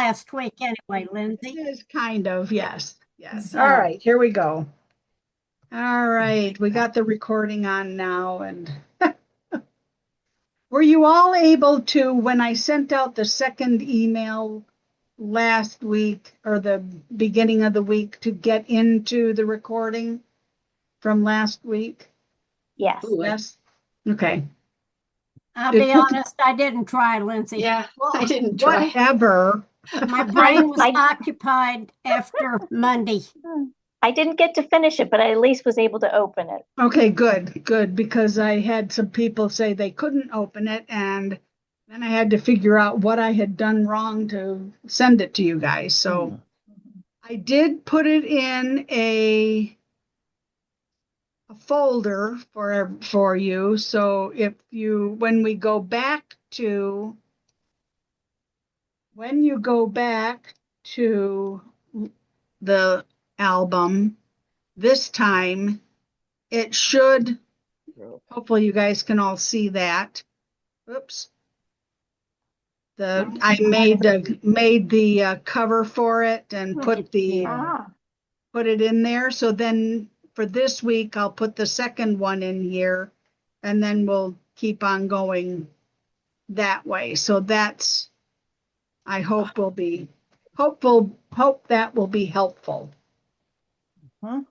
last week anyway, Lindsay. It is kind of, yes. Yes. So, All right, here we go. All right, we got the recording on now. And were you all able to, when I sent out the second email last week or the beginning of the week, to get into the recording from last week? Yes. Yes. Okay. I'll It be took- honest, I didn't try, Lindsay. Yeah, Well, I didn't try. whatever. My brain was I- occupied after Monday. I didn't get to finish it, but I at least was able to open it. Okay, good, because I had some people say they couldn't open it, and then I had to figure out what I had done wrong to send it to you guys. So I did put it in a folder for you. So if you, when you go back to the album this time, it should, hopefully you guys can all see that. Oops. I made the cover for it and Look put at the you. put it in there. So then for this week, I'll put the second one in here, and then we'll keep on going that way. So that's, I hope will be hope that will be helpful. Huh?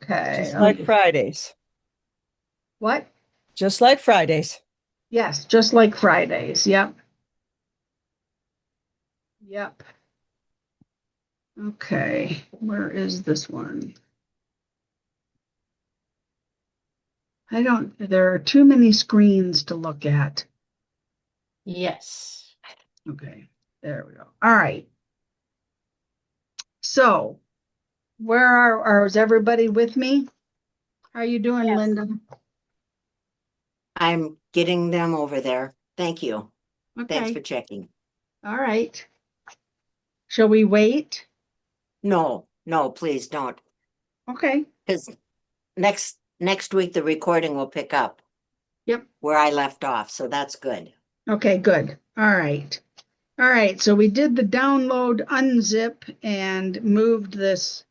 Okay. Just like Fridays. What? Just like Fridays. Yes, just like Fridays. Yep. Yep. Okay, where is this one? There are too many screens to look at. Yes. Okay, there we go. All right. So, is everybody with me? How are you doing, Yes. Linda? I'm getting them over there. Thank you. Thanks Okay, for checking. all right. Shall we wait? No, please don't. Okay, Because next week the recording will pick up. Yep. Where I left off, so that's good. okay, good. All right. All right, so we did the download, unzip, and moved this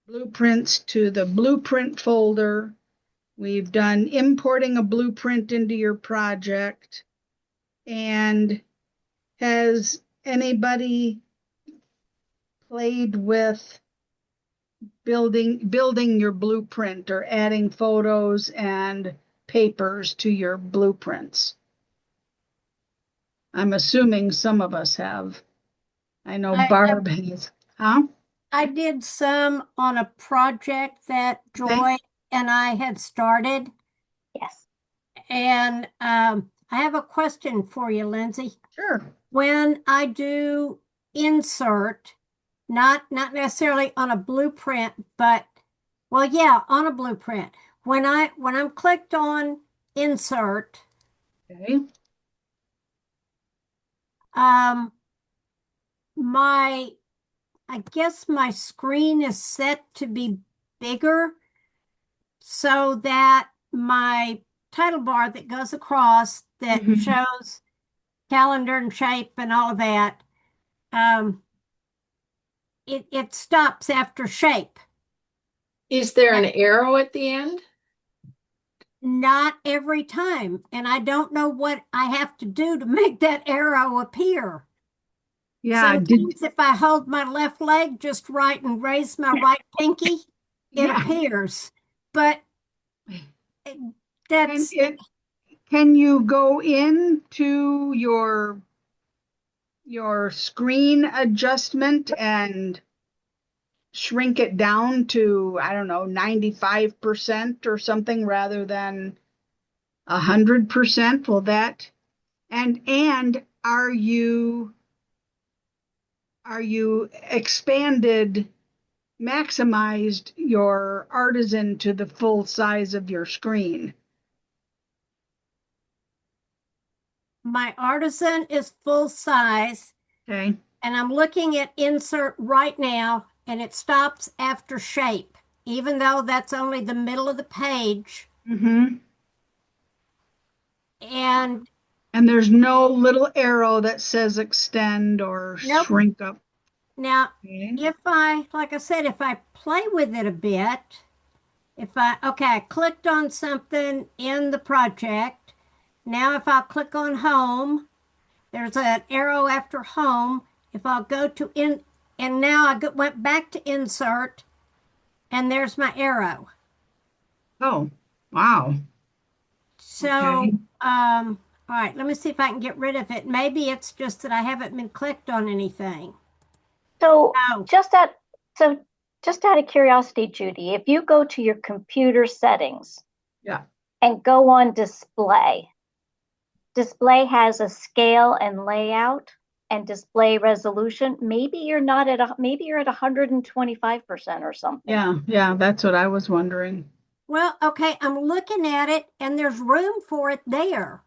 blueprints to the blueprint folder. We've done importing a blueprint into your project. And has anybody played with building your blueprint or adding photos and papers to your blueprints? I'm assuming some of us have. I know Barb has. Huh? I did some on a project that Joy and I had started. Yes. And I have a question for you, Lindsay. Sure. When I do insert, not necessarily on a blueprint, but well, yeah, on a blueprint. When I'm clicked on insert, Okay. I guess my screen is set to be bigger so that my title bar that goes across that shows calendar and shape and all of that, it stops after shape. Is there an arrow at the end? Not every time. And I don't know what I have to do to make that arrow appear. Yeah. Sometimes if I hold my left leg just right and raise my right pinky, it appears. But that's Can you go into your screen adjustment and shrink it down to, I don't know, 95% or something rather than 100%? Will that, and are you maximized your Artisan to the full size of your screen? my Artisan is full size. Okay. And I'm looking at insert right now, and it stops after shape, even though that's only the middle of the page. Mm-hmm. And And there's no little arrow that says extend or Nope. shrink up. Now, Okay. like I said, if I play with it a bit, okay, I clicked on something in the project. Now, if I click on home, there's an arrow after home. If I'll go to and now went back to insert, and there's my arrow. Oh, wow. So, Okay. all right, let me see if I can get rid of it. Maybe it's just that I haven't been clicked on anything. So Oh, so just out of curiosity, Judy, if you go to your computer settings Yeah. and go on display, display has a scale and layout and display resolution. Maybe you're not maybe you're at 125% or something. Yeah, that's what I was wondering. well, okay, I'm looking at it, and there's room for it there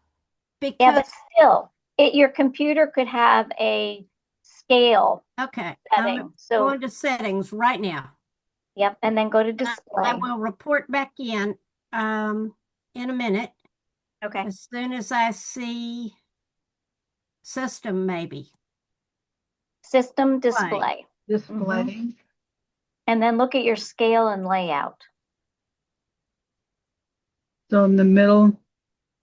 Yeah, but because, still, your computer could have a scale okay, setting. I'm So, going to settings right now. yep, and then go to And I display. will report back in a minute Okay. as soon as I see system, maybe. System Play. display. Display. And then look at your scale and layout. So in the middle.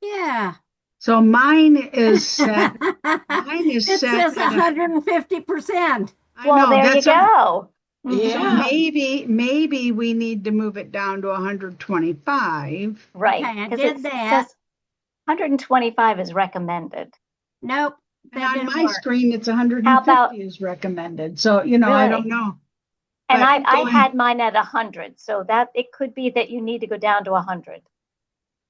Yeah. So mine is set. Mine is It set says at 150%. I Well, know there you that's go. so Yeah. maybe we need to move it down to 125. Right. Okay, I Because did it that. says 125 is recommended. Nope, And that on didn't my work. screen, it's 150 How about is recommended. So, I don't really? know. And But I going- had mine at 100, so that it could be that you need to go down to 100.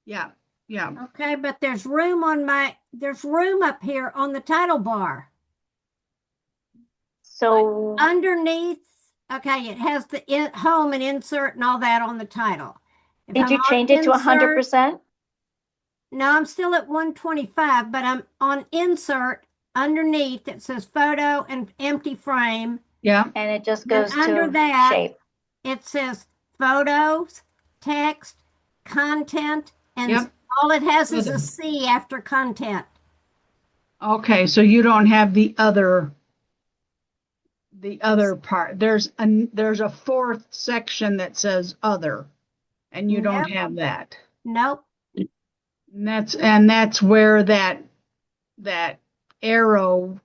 Yeah, yeah. Okay, but there's room up here on the title bar. So Underneath, okay, it has the home and insert and all that on the title. If did I'm you on change it to insert, 100%? no, I'm still at 125, but I'm on insert underneath. It says photo and empty frame. Yeah. And it just Then goes under to that, shape. it says photos, text, content, and Yep. all it has is a Other. C after content. Okay, so you don't have the other part. There's a fourth section that says other, and you don't Nope. have that. Nope. And that's where that arrow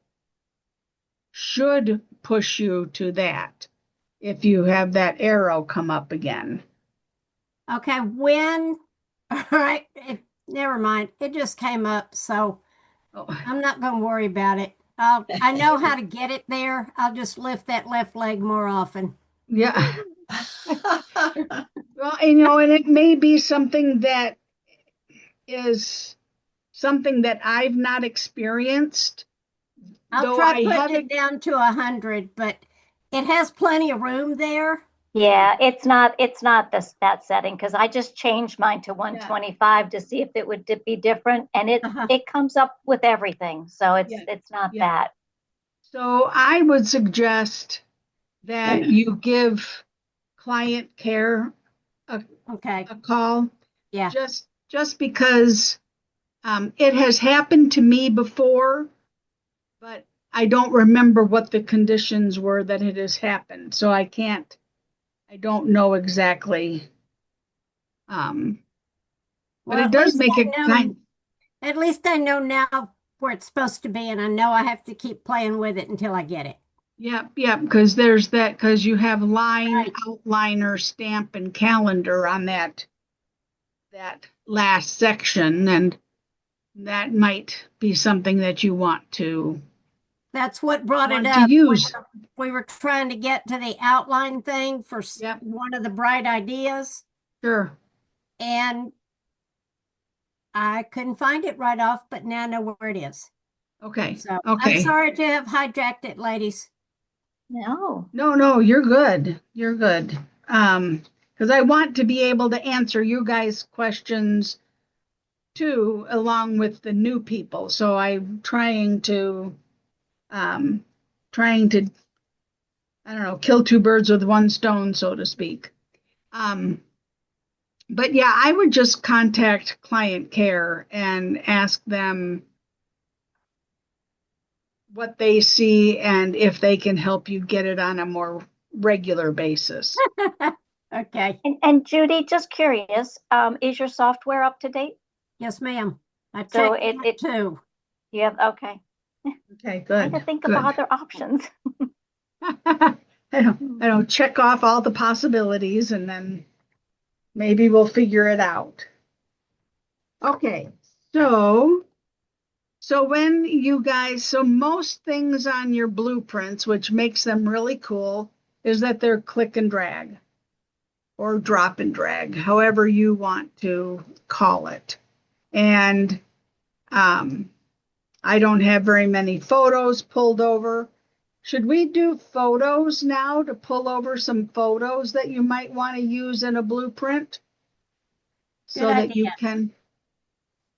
should push you to that if you have that arrow come up again. Okay, all right, never mind. It just came up, so Oh, I'm not going to worry about it. I know how to get it there. I'll just lift that left leg more often. yeah. Well, and it may be something that is something that I've not experienced, I'll though try I putting haven't. it down to 100, but it has plenty of room there. Yeah, it's not that setting because I just changed mine to 125 to see if it would be different, and Uh-huh. it comes up with everything. So Yeah, it's not yeah. that. So I would suggest that you give client care Okay, a call, yeah. just because it has happened to me before, but I don't remember what the conditions were that it has happened. So I don't know exactly. But Well, it does make it kind. at least I know now where it's supposed to be, and I know I have to keep playing with it until I get it. Yeah, because because you have line, Right. outliner, stamp, and calendar on that last section, and that might be something that you want to That's what brought it want to up. use. We were trying to get to the outline thing for Yep, one of the bright ideas, sure. and I couldn't find it right off, but now I know where it is. Okay. So I'm Okay. sorry to have hijacked it, ladies. No. No, you're good. You're good. Because I want to be able to answer you guys' questions too, along with the new people. So I'm um, trying to, I don't know, kill two birds with one stone, so to speak. But yeah, I would just contact client care and ask them what they see and if they can help you get it on a more regular basis. Okay. And Judy, just curious, is your software up to date? Yes, ma'am. I So checked that too. you have, okay. Okay, Trying to good, think of good. other options. I don't check off all the possibilities and then maybe we'll figure it out. Okay, so when you guys, so most things on your blueprints, which makes them really cool, is that they're click and drag or drop and drag, however you want to call it. And I don't have very many photos pulled over. Should we do photos now to pull over some photos that you might want to use in a blueprint? Good So that you idea. can,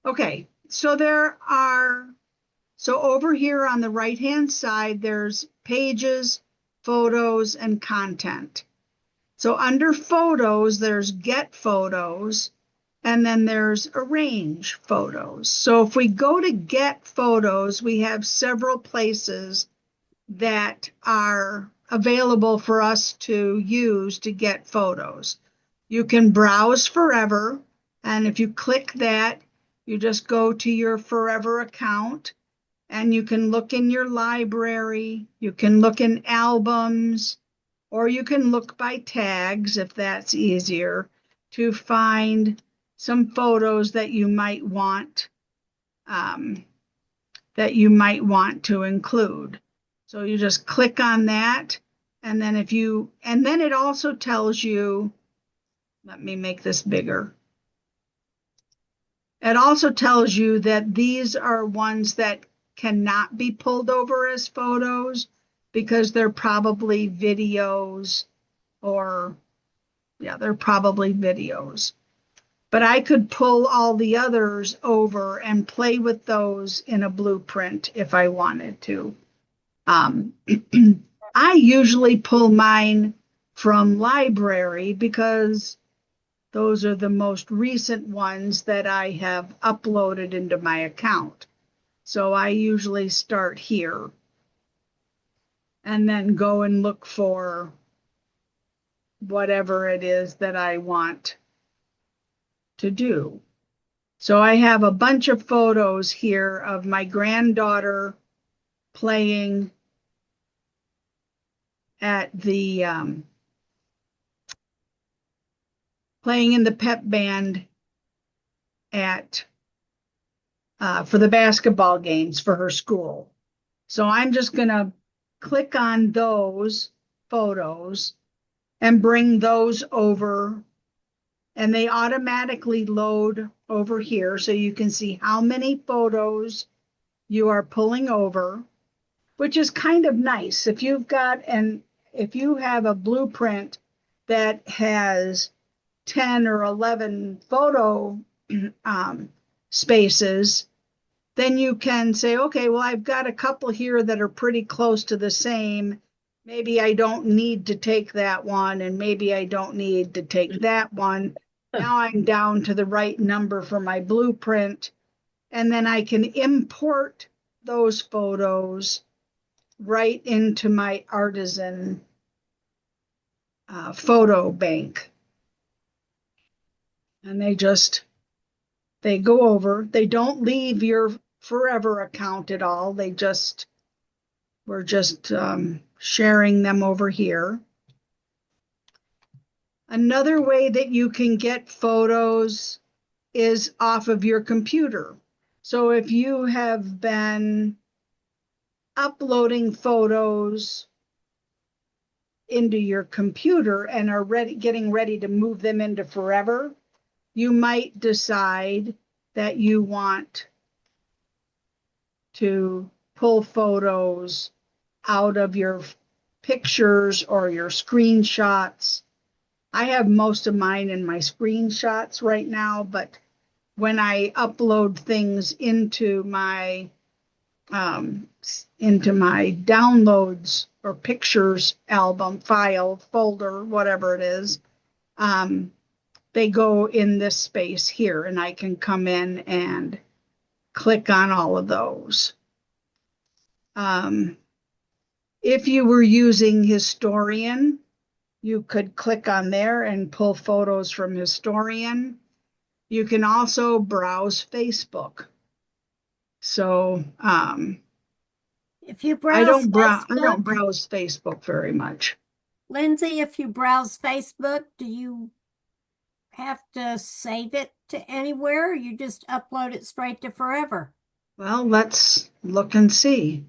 okay, so so over here on the right-hand side, there's pages, photos, and content. So under photos, there's get photos, and then there's arrange photos. So if we go to get photos, we have several places that are available for us to use to get photos. You can browse forever, and if you click that, you just go to your forever account and you can look in your library, you can look in albums, or you can look by tags if that's easier to find some photos that you might want to include. So you just click on that, and then it also tells you, let me make this bigger. It also tells you that these are ones that cannot be pulled over as photos because they're probably videos they're probably videos. But I could pull all the others over and play with those in a blueprint if I wanted to. I usually pull mine from library because those are the most recent ones that I have uploaded into my account. So I usually start here and then go and look for whatever it is that I want to do. So I have a bunch of photos here of my granddaughter playing at the playing in the pep band at for the basketball games for her school. So I'm just gonna click on those photos and bring those over, and they automatically load over here so you can see how many photos you are pulling over, which is kind of nice. If you have a blueprint that has 10 or 11 photo spaces, then you can say, okay, well, I've got a couple here that are pretty close to the same. Maybe I don't need to take that one, and maybe I don't need to take that one. Now I'm down to the right number for my blueprint, and then I can import those photos right into my Artisan photo bank. And they go over. They don't leave your forever account at all. We're just sharing them over here. Another way that you can get photos is off of your computer. So if you have been uploading photos into your computer and are getting ready to move them into forever, you might decide that you want to pull photos out of your pictures or your screenshots. I have most of mine in my screenshots right now, but when I upload things into my downloads or pictures album, file, folder, whatever it is, they go in this space here, and I can come in and click on all of those. If you were using Historian, you could click on there and pull photos from Historian. You can also browse Facebook. So If you I browse don't Facebook, browse Facebook very much. Lindsay, if you browse Facebook, do you have to save it to anywhere? Or you just upload it straight to forever? Well, let's look and see.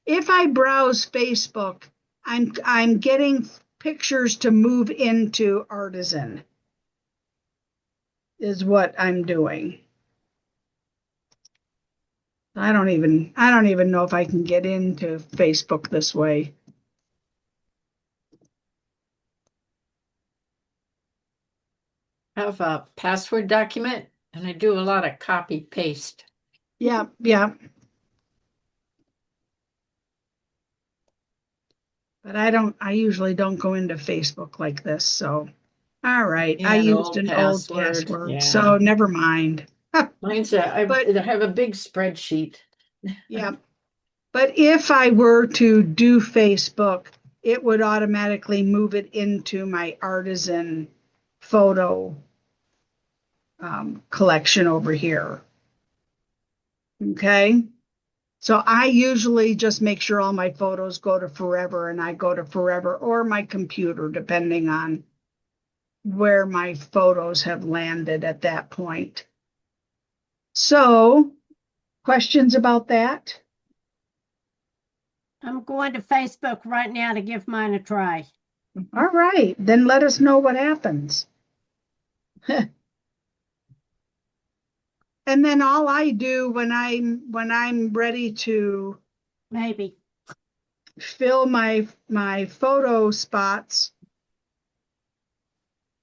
If I browse Facebook, I'm getting pictures to move into Artisan is what I'm doing. I don't even know if I can get into Facebook this way. I have a password document and I do a lot of copy paste. Yeah, yeah. But I usually don't go into Facebook like this, so all right. I Yeah, an used old an old password. password, Yeah. so never mind. Mine's But I have a big spreadsheet. yeah, but if I were to do Facebook, it would automatically move it into my Artisan photo collection over here. Okay. So I usually just make sure all my photos go to forever, and I go to forever or my computer, depending on where my photos have landed at that point. So, questions about that? I'm going to Facebook right now to give mine a try. All right, then let us know what happens. And then all I do when I'm ready to Maybe. fill my photo spots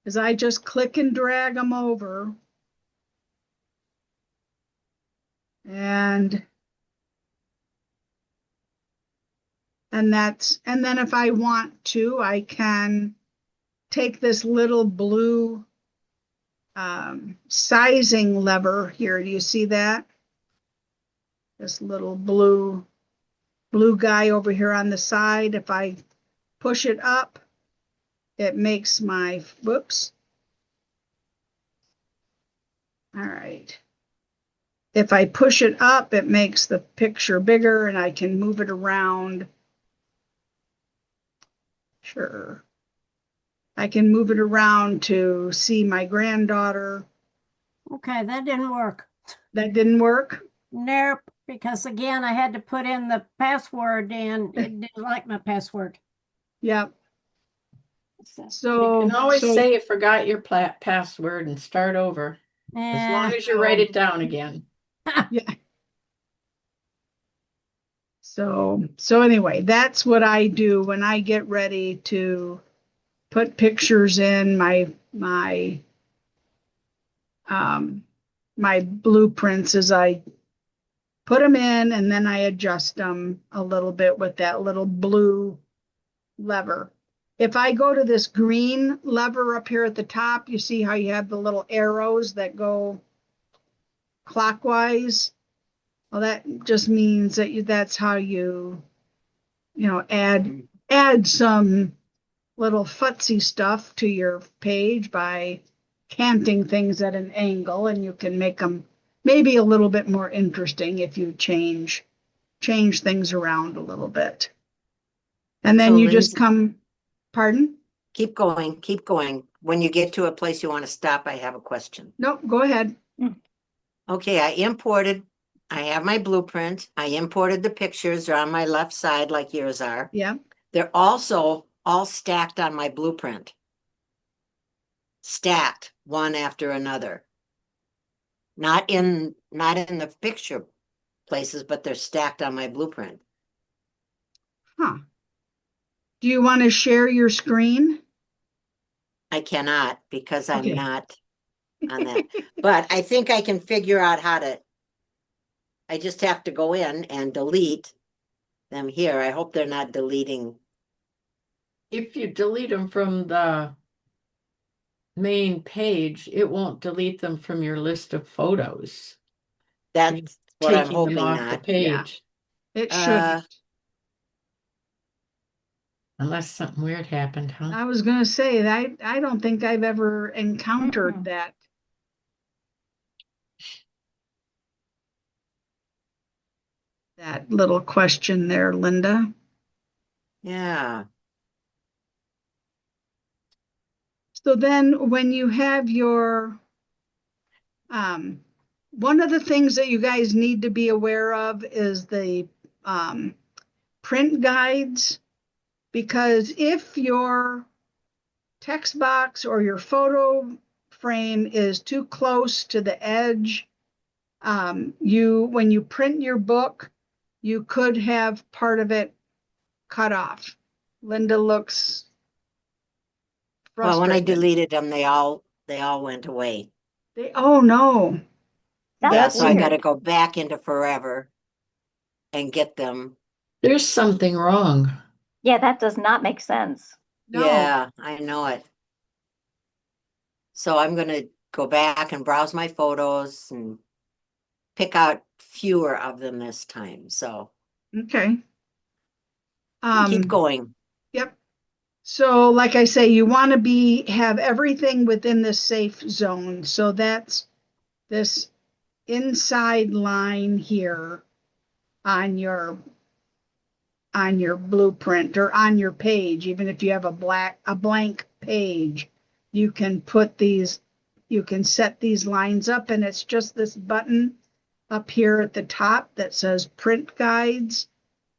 is I just click and drag them over, and and then if I want to, I can take this little blue sizing lever here. Do you see that? This little blue guy over here on the side. If I push it up, it makes my, whoops. All right. If I push it up, it makes the picture bigger and I can move it around. Sure. I can move it around to see my granddaughter. Okay, that didn't work. That didn't work? Nope, because again, I had to put in the password and it didn't like my password. Yep. So, You can always So say you forgot your password and start over, as long yeah. as you write it down again. yeah. So anyway, that's what I do when I get ready to put pictures in my blueprints. As I put them in and then I adjust them a little bit with that little blue lever. If I go to this green lever up here at the top, you see how you have the little arrows that go clockwise. Well, that just means that's how add some little futzy stuff to your page by canting things at an angle, and you can make them maybe a little bit more interesting if you change things around a little bit. And then So, you just Lindsay, pardon? keep going, keep going. When you get to a place you want to stop, I have a question. Nope, go ahead. Okay, I have my blueprint. I imported the pictures. They're on my left side like yours are. Yeah. They're also all stacked on my blueprint. Stacked one after another. Not in the picture places, but they're stacked on my blueprint. Huh. Do you want to share your screen? I cannot because I'm Okay. not on that. But I think I can figure out how to. I just have to go in and delete them here. I hope they're not deleting. If you delete them from the main page, it won't delete them from your list of photos. That's what I'm Taking them hoping off the not. Yeah. page. It Uh, shouldn't. Unless something weird happened, huh? I was gonna say that I don't think I've ever encountered Mm-mm. that little question there, Linda. yeah. So then when you have your, um, one of the things that you guys need to be aware of is the print guides, because if your text box or your photo frame is too close to the edge, when you print your book, you could have part of it cut off. Linda looks Well, when I frustrated. deleted them, they all went away. Oh no. That's Yeah, That's so I got to weird. go back into Forever and get them. There's something wrong. Yeah, that does not make sense. No. Yeah, I know it. So I'm going to go back and browse my photos and pick out fewer of them this time. So Okay. keep Um, going. yep. So like I say, you want to have everything within the safe zone. So that's this inside line here on your blueprint or on your page. Even if you have a blank page, you can set these lines up, and it's just this button up here at the top that says print guides.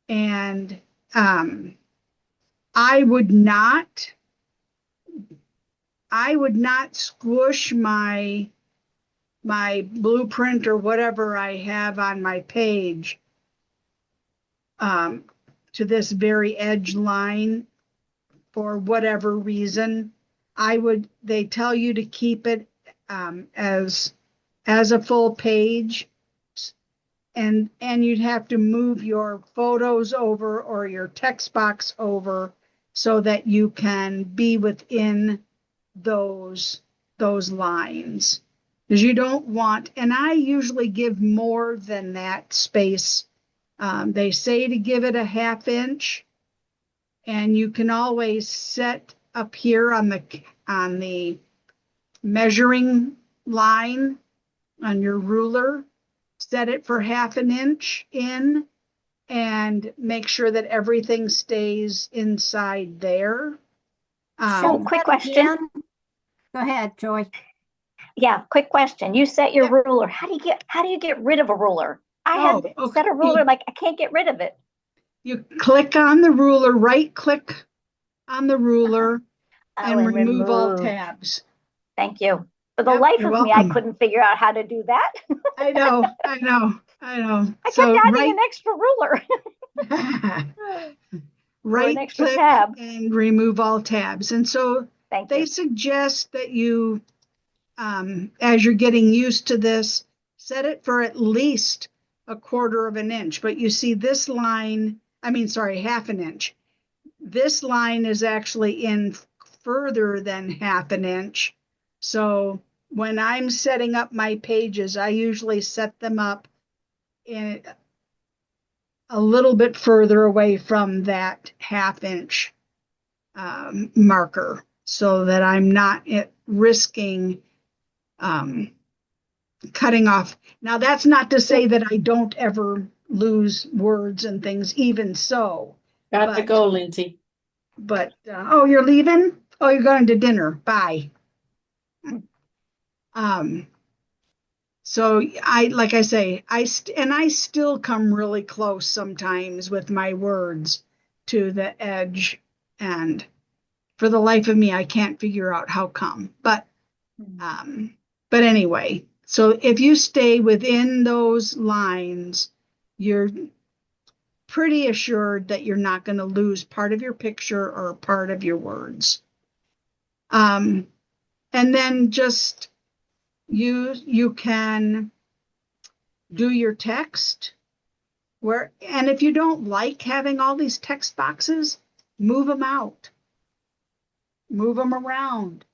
And I would not squish my blueprint or whatever I have on my page um, to this very edge line for whatever reason. They tell you to keep it as a full page, and you'd have to move your photos over or your text box over so that you can be within those lines. Because you don't want, and I usually give more than that space. They say to give it a half inch, and you can always set up here on the measuring line on your ruler, set it for half an inch in, and make sure that everything stays inside there. So, Show quick that question. again. Go ahead, Joy. Yeah, quick question. You set your Yep. ruler. How do you get rid of a ruler? I Oh, had okay. set a ruler, like I can't get rid of it. You click on the ruler, right click on the ruler, Oh, and and remove all remove. tabs. Thank you. For the Yep, life you're of me, I welcome. couldn't figure out how to do that. I know. I kept So adding an extra ruler or an right extra click tab. and remove all tabs. And so Thank they you. suggest that you, as you're getting used to this, set it for at least a quarter of an inch. But you see this line, half an inch. This line is actually in further than half an inch. So when I'm setting up my pages, I usually set them up in a little bit further away from that half inch marker so that I'm not risking cutting off. Now, that's not to say that I don't ever lose words and things, even so. Gotta But, go, Lindsay. oh, you're leaving? Oh, you're going to dinner. Bye. Um, so like I say, I still come really close sometimes with my words to the edge, and for the life of me, I can't figure out how come. Um, but anyway, so if you stay within those lines, you're pretty assured that you're not going to lose part of your picture or part of your words. And then just you can do your text and if you don't like having all these text boxes, move them out, move them around,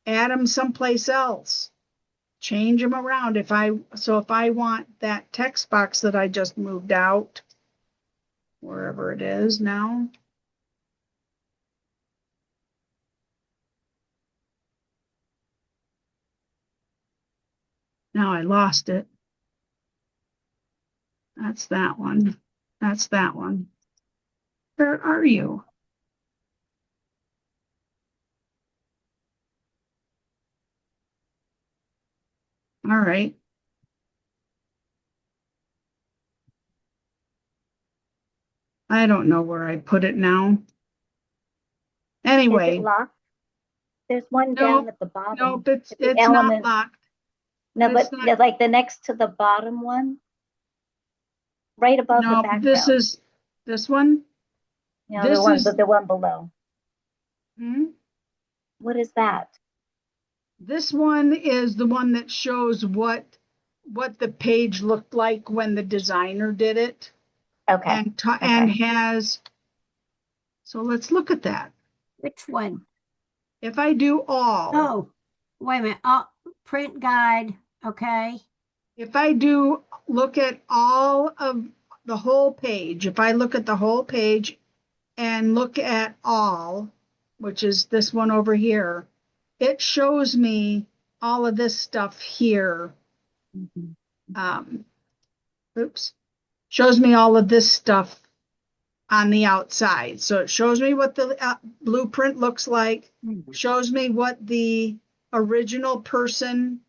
add them someplace else, change them around. If I want that text box that I just moved out, wherever it is now. Now I lost it. That's that one. That's that one. Where are you? All right. I don't know where I put it now. Is Anyway, it locked? There's one down nope, at the bottom. nope, at the it's not element. locked. No, It's but not, like the next to the bottom one, right above the no, this background. is this one. You know, This is the one below. hmm? What is that? This one is the one that shows what the page looked like when the designer did it, Okay. and Okay. has. So let's look at that. Which one? If I do all, Oh, wait a minute. Oh, print guide. Okay. if I do look at all of the whole page, if I look at the whole page and look at all, which is this one over here, it shows me all of this stuff here. Um, oops, shows me all of this stuff on the outside. So it shows me what the blueprint looks like, shows me what the original person,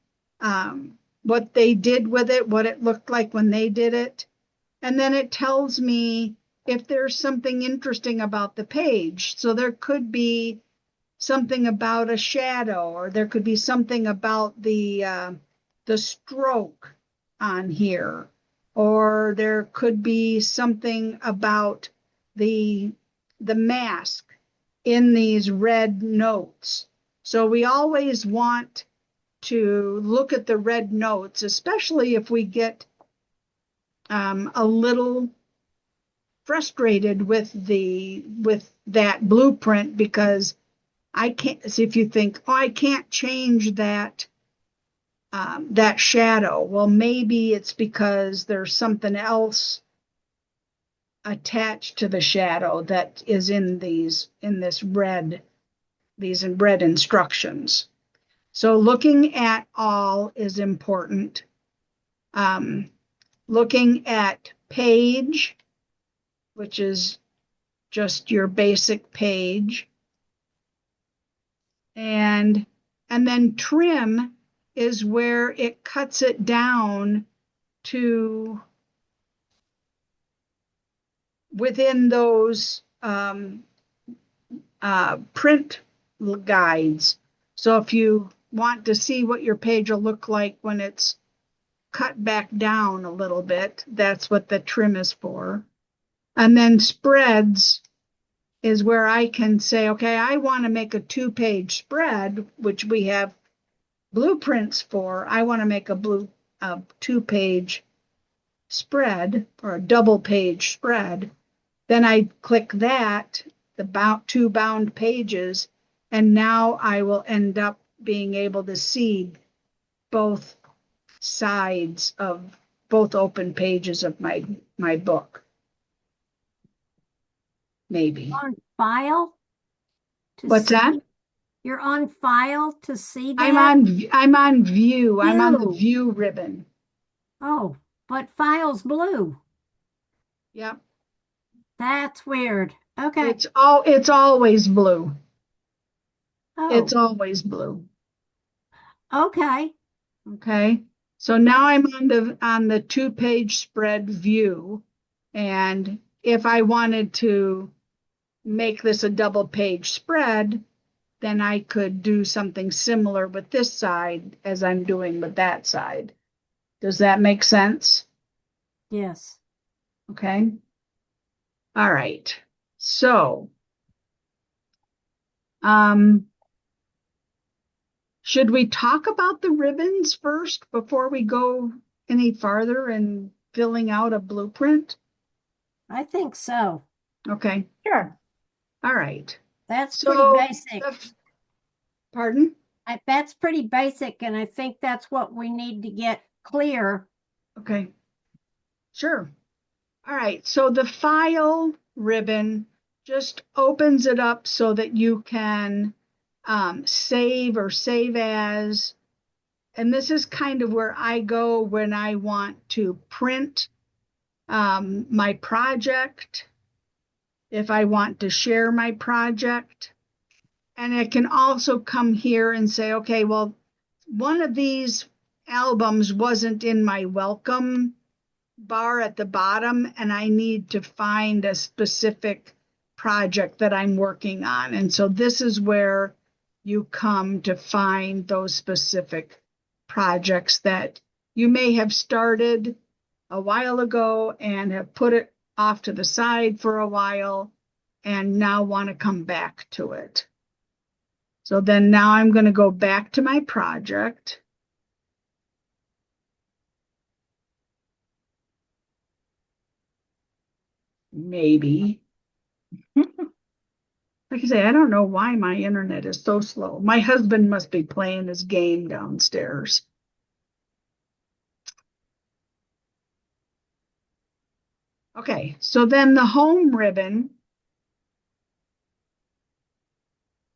what they did with it, what it looked like when they did it. And then it tells me if there's something interesting about the page. So there could be something about a shadow, or there could be something about the stroke on here, or there could be something about the mask in these red notes. So we always want to look at the red notes, especially if we get a little frustrated with that blueprint, because I can't see. If you think, oh, I can't change that that shadow. Well, maybe it's because there's something else attached to the shadow that is in these red instructions. So looking at all is important. Looking at page, which is just your basic page, and then trim is where it cuts it down to within those print guides. So if you want to see what your page will look like when it's cut back down a little bit, that's what the trim is for. And then spreads is where I can say, okay, I want to make a 2-page spread, which we have blueprints for. I want to make a 2-page spread, or a double page spread. Then I click that, the 2 bound pages, and now I will end up being able to see both sides of both open pages of my book. Maybe. On file to What's see. that? You're on file to see I'm that? on view. I'm on the View. view ribbon. Oh, but file's blue. Yep. That's weird. Okay. It's always blue. It's Oh, always blue. okay. Okay. So now I'm on the 2-page spread view. And if I wanted to make this a double page spread, then I could do something similar with this side as I'm doing with that side. Does that make sense? Yes. Okay. All right. So, should we talk about the ribbons first before we go any farther in filling out a blueprint? I think so. Okay. Sure. All right. That's pretty So, basic. pardon? That's pretty basic, and I think that's what we need to get clear. Okay. Sure. All right, so the file ribbon just opens it up so that you can save or save as. And this is kind of where I go when I want to print my project, if I want to share my project. And it can also come here and say, okay, well, one of these albums wasn't in my welcome bar at the bottom, and I need to find a specific project that I'm working on. And so this is where you come to find those specific projects that you may have started a while ago and have put it off to the side for a while and now want to come back to it. So then now I'm going to go back to my project. Maybe. Like I say, I don't know why my internet is so slow. My husband must be playing his game downstairs. Okay, so then the home ribbon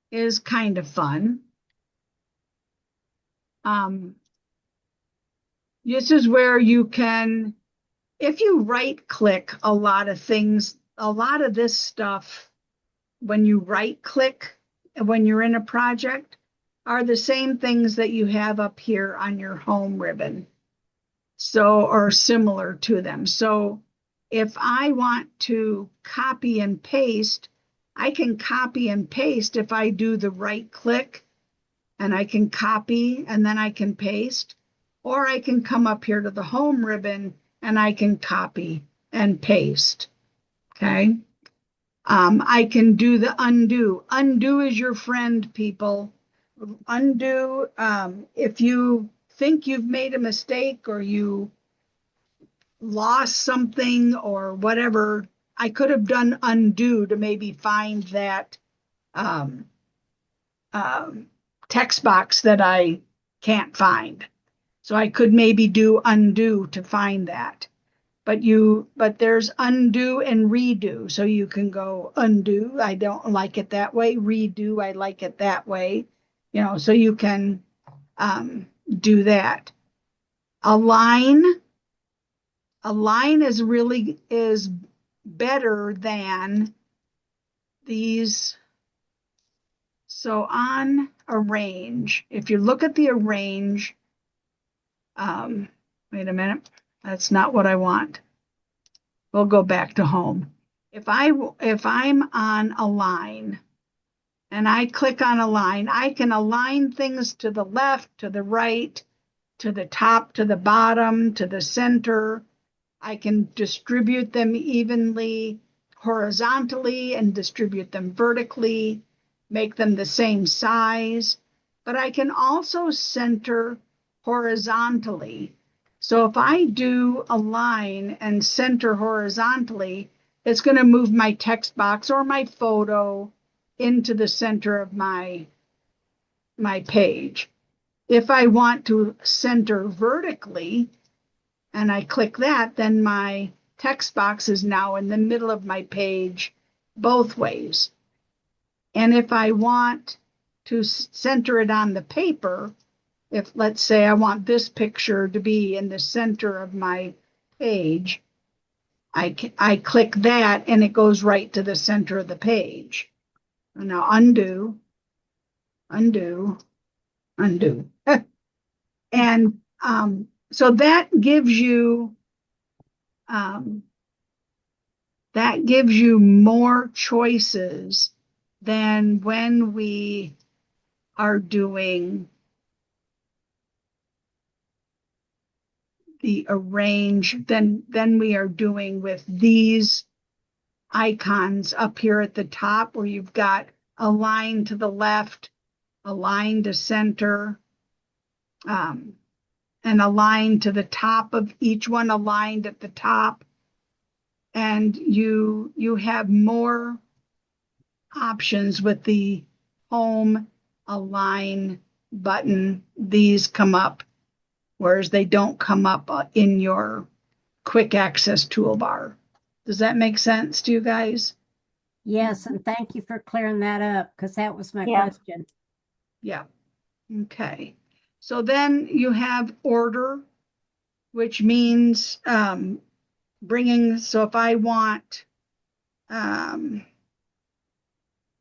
is kind of fun. This is where you can, if you right click a lot of things, a lot of this stuff, when you right click, when you're in a project, are the same things that you have up here on your home ribbon. So, or similar to them. So if I want to copy and paste, I can copy and paste if I do the right click, and I can copy and then I can paste, or I can come up here to the home ribbon and I can copy and paste. Okay. I can do the undo. Undo is your friend, people. Undo, if you think you've made a mistake or you lost something or whatever, I could have done undo to maybe find that um, text box that I can't find. So I could maybe do undo to find that. But there's undo and redo. So you can go undo, I don't like it that way. Redo, I like it that way. You know, so you can do that. Align is better than these. So on arrange, if you look at the arrange, wait a minute, that's not what I want. We'll go back to home. If I'm on align and I click on align, I can align things to the left, to the right, to the top, to the bottom, to the center. I can distribute them evenly horizontally and distribute them vertically, make them the same size, but I can also center horizontally. So if I do align and center horizontally, it's going to move my text box or my photo into the center of my page. If I want to center vertically and I click that, then my text box is now in the middle of my page both ways. And if I want to center it on the paper, if let's say I want this picture to be in the center of my page, I click that and it goes right to the center of the page. Now undo, undo, undo. And so that gives you more choices than when we are doing the arrange than we are doing with these icons up here at the top, where you've got a line to the left, a line to center, and a line to the top of each one, aligned at the top. And you have more options with the home align button. These come up, whereas they don't come up in your quick access toolbar. Does that make sense to you guys? Yes, and thank you for clearing that up because that was my Yeah. question. Yeah. Okay. So then you have order, which means bringing, so um,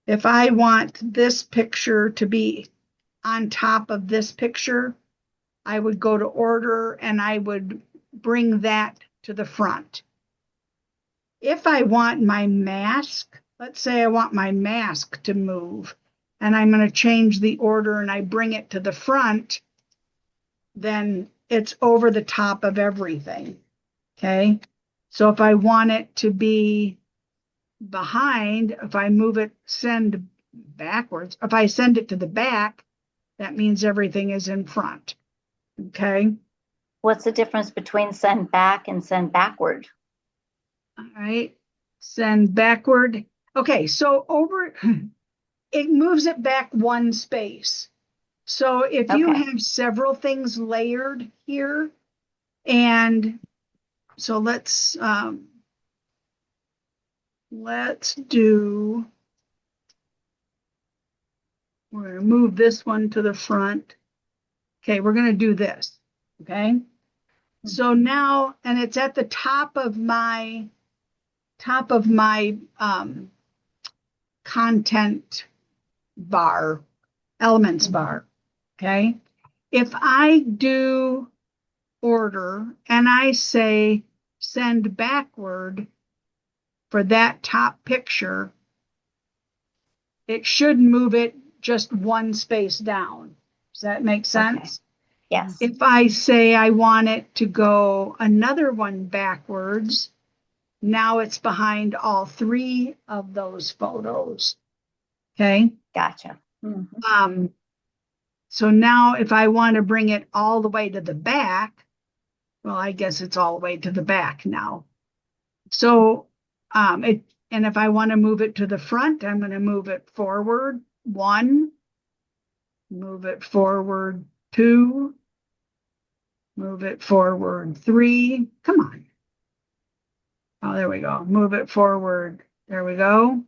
if I want this picture to be on top of this picture, I would go to order and I would bring that to the front. If I want my mask, let's say I want my mask to move and I'm going to change the order and I bring it to the front, then it's over the top of everything. Okay. So if I want it to be behind, if I move it, send backwards, if I send it to the back, that means everything is in front. Okay. What's the difference between send back and send backward? All right. Send backward. Okay. So over, it moves it back one space. So if you Okay. have several things layered here, and so let's do, we're going to move this one to the front. Okay, we're going to do this. Okay. So now, and it's at the top of my content bar, elements bar. Okay. If I do order and I say send backward for that top picture, it should move it just one space down. Does that make sense? Yes. If I say I want it to go another one backwards, now it's behind all three of those photos. Okay. Gotcha. Mhm. So now if I want to bring it all the way to the back, well, I guess it's all the way to the back now. So and if I want to move it to the front, I'm going to move it forward one, move it forward two, move it forward three. Come on. Oh, there we go. Move it forward. There we go.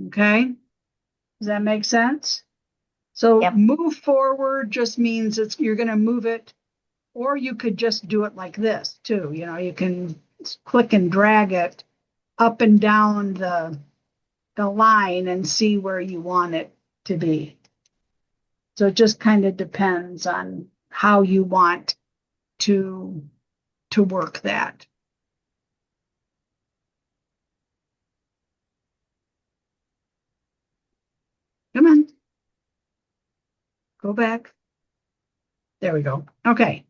Okay. Does that make sense? So Yep. move forward just means you're going to move it, or you could just do it like this too. You know, you can click and drag it up and down the line and see where you want it to be. So it just kind of depends on how you want to work that. Come on. Go back. There we go. Okay.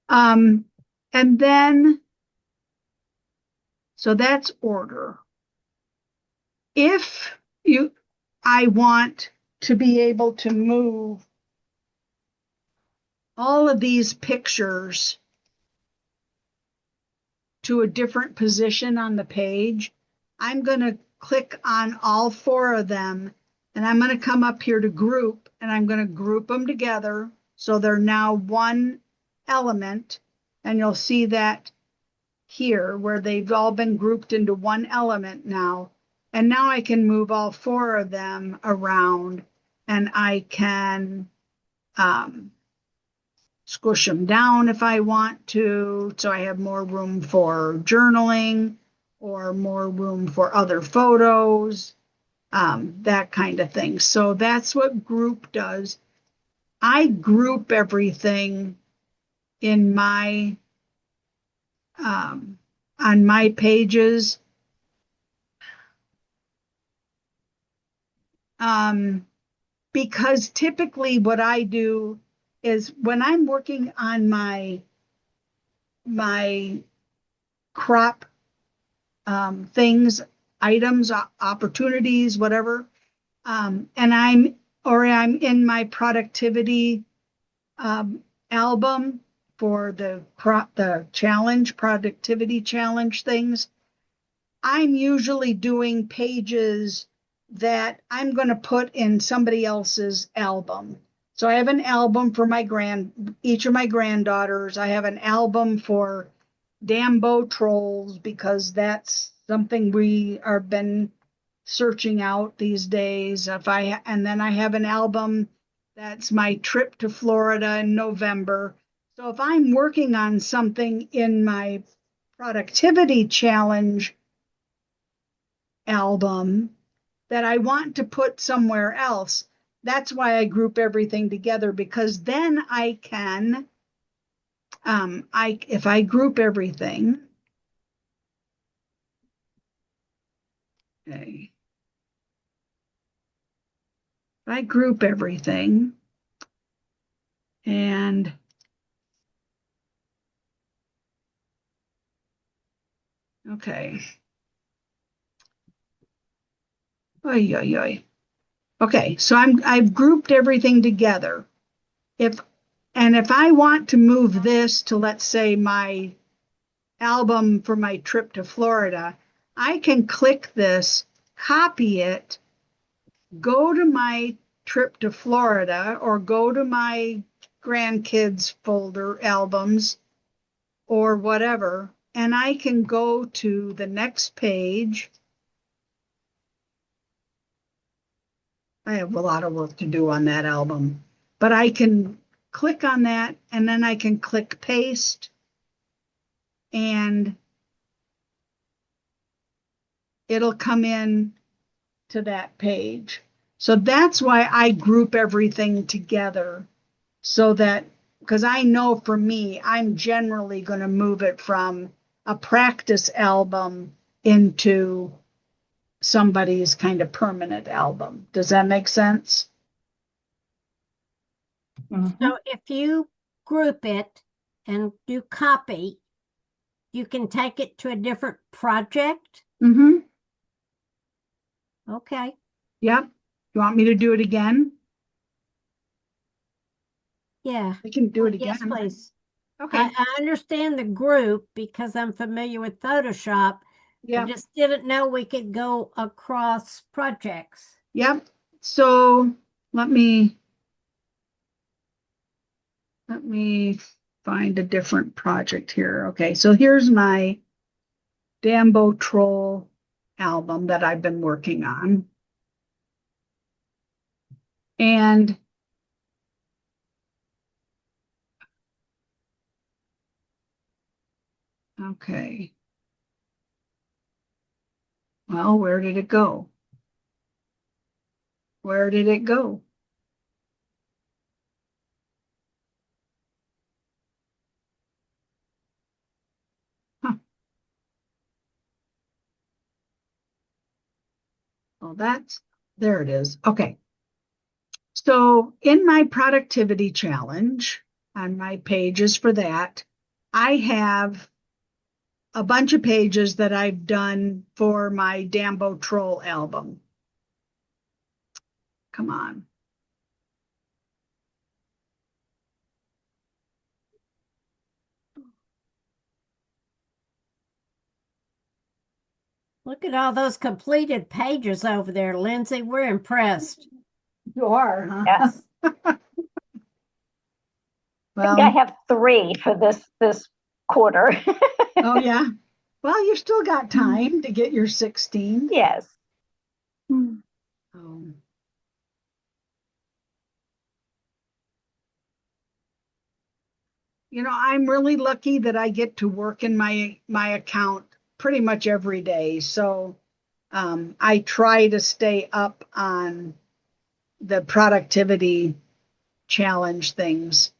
And then, so that's order. If I want to be able to move all of these pictures to a different position on the page, I'm going to click on all four of them and I'm going to come up here to group and I'm going to group them together so they're now one element, and you'll see that here where they've all been grouped into one element now. And now I can move all four of them around and I can squish them down if I want to, so I have more room for journaling or more room for other photos, that kind of thing. So that's what group does. I group everything in my on my pages because typically what I do is when I'm working on my crop things, items, opportunities, whatever, and I'm in my productivity album for the challenge, productivity challenge things. I'm usually doing pages that I'm going to put in somebody else's album. So I have an album for each of my granddaughters. I have an album for Dambo trolls because that's something we are been searching out these days. And then I have an album that's my trip to Florida in November. So if I'm working on something in my productivity challenge album that I want to put somewhere else, that's why I group everything together, because then I can, if I group everything, okay, if I group everything and okay. Oy, oy, oy. Okay, so I've grouped everything together. If I want to move this to, let's say, my album for my trip to Florida, I can click this, copy it, go to my trip to Florida or go to my grandkids folder albums or whatever, and I can go to the next page. I have a lot of work to do on that album, but I can click on that and then I can click paste and it'll come in to that page. So that's why I group everything together so that, because I know for me, I'm generally going to move it from a practice album into somebody's kind of permanent album. Does that make sense? So if you group it and do copy, you can take it to a different project. Mm-hmm. Okay. Yep. You want me to do it again? Yeah. I can do it Yes, again. please. Okay. I understand the group because I'm familiar with Photoshop. I Yeah. just didn't know we could go across projects. Yep. So let me find a different project here. Okay. So here's my Dambo Troll album that I've been working on. And okay. Well, where did it go? Where did it go? Huh. Well, there it is. Okay. So in my productivity challenge on my pages for that, I have a bunch of pages that I've done for my Dambo Troll album. Come on. Look at all those completed pages over there, Lindsay. We're impressed. You are, huh? Yes. I think I Well, have 3 for this quarter. oh yeah. Well, you've still got time to get your 16. Yes. Oh. You know, I'm really lucky that I get to work in my account pretty much every day. So I try to stay up on the productivity challenge things.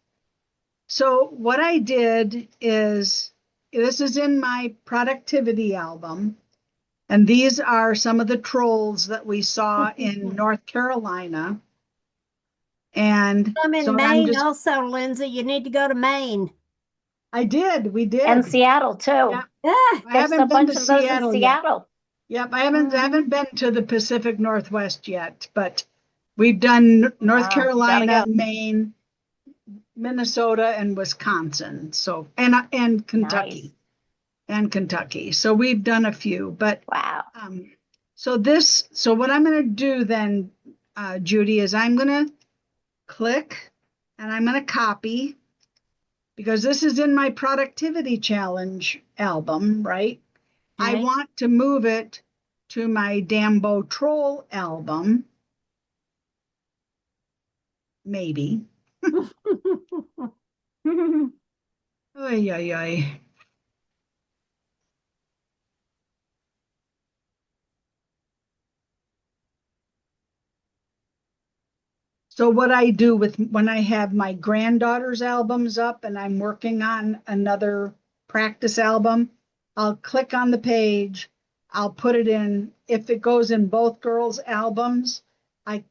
So what I did is, this is in my productivity album, and these are some of the trolls that we saw in North Carolina. And I'm in so Maine also, Lindsay. You need to go to Maine. we did. And Seattle too. Yeah. Ah, I There's a haven't been bunch to of those in Seattle yet. Seattle. Yep, I haven't been to the Pacific Northwest yet, but we've done North Gotta Carolina, go. Maine, Minnesota, and Wisconsin. So and Kentucky. Nice. And Kentucky. So we've done a few, but Wow. so what I'm going to do then, Judy, is I'm going to click and I'm going to copy because this is in my productivity challenge album, right? I Okay. want to move it to my Dambo Troll album. Maybe. Oy, oy, oy. So what I do with when I have my granddaughter's albums up and I'm working on another practice album, I'll click on the page, I'll put it in. If it goes in both girls' albums, I,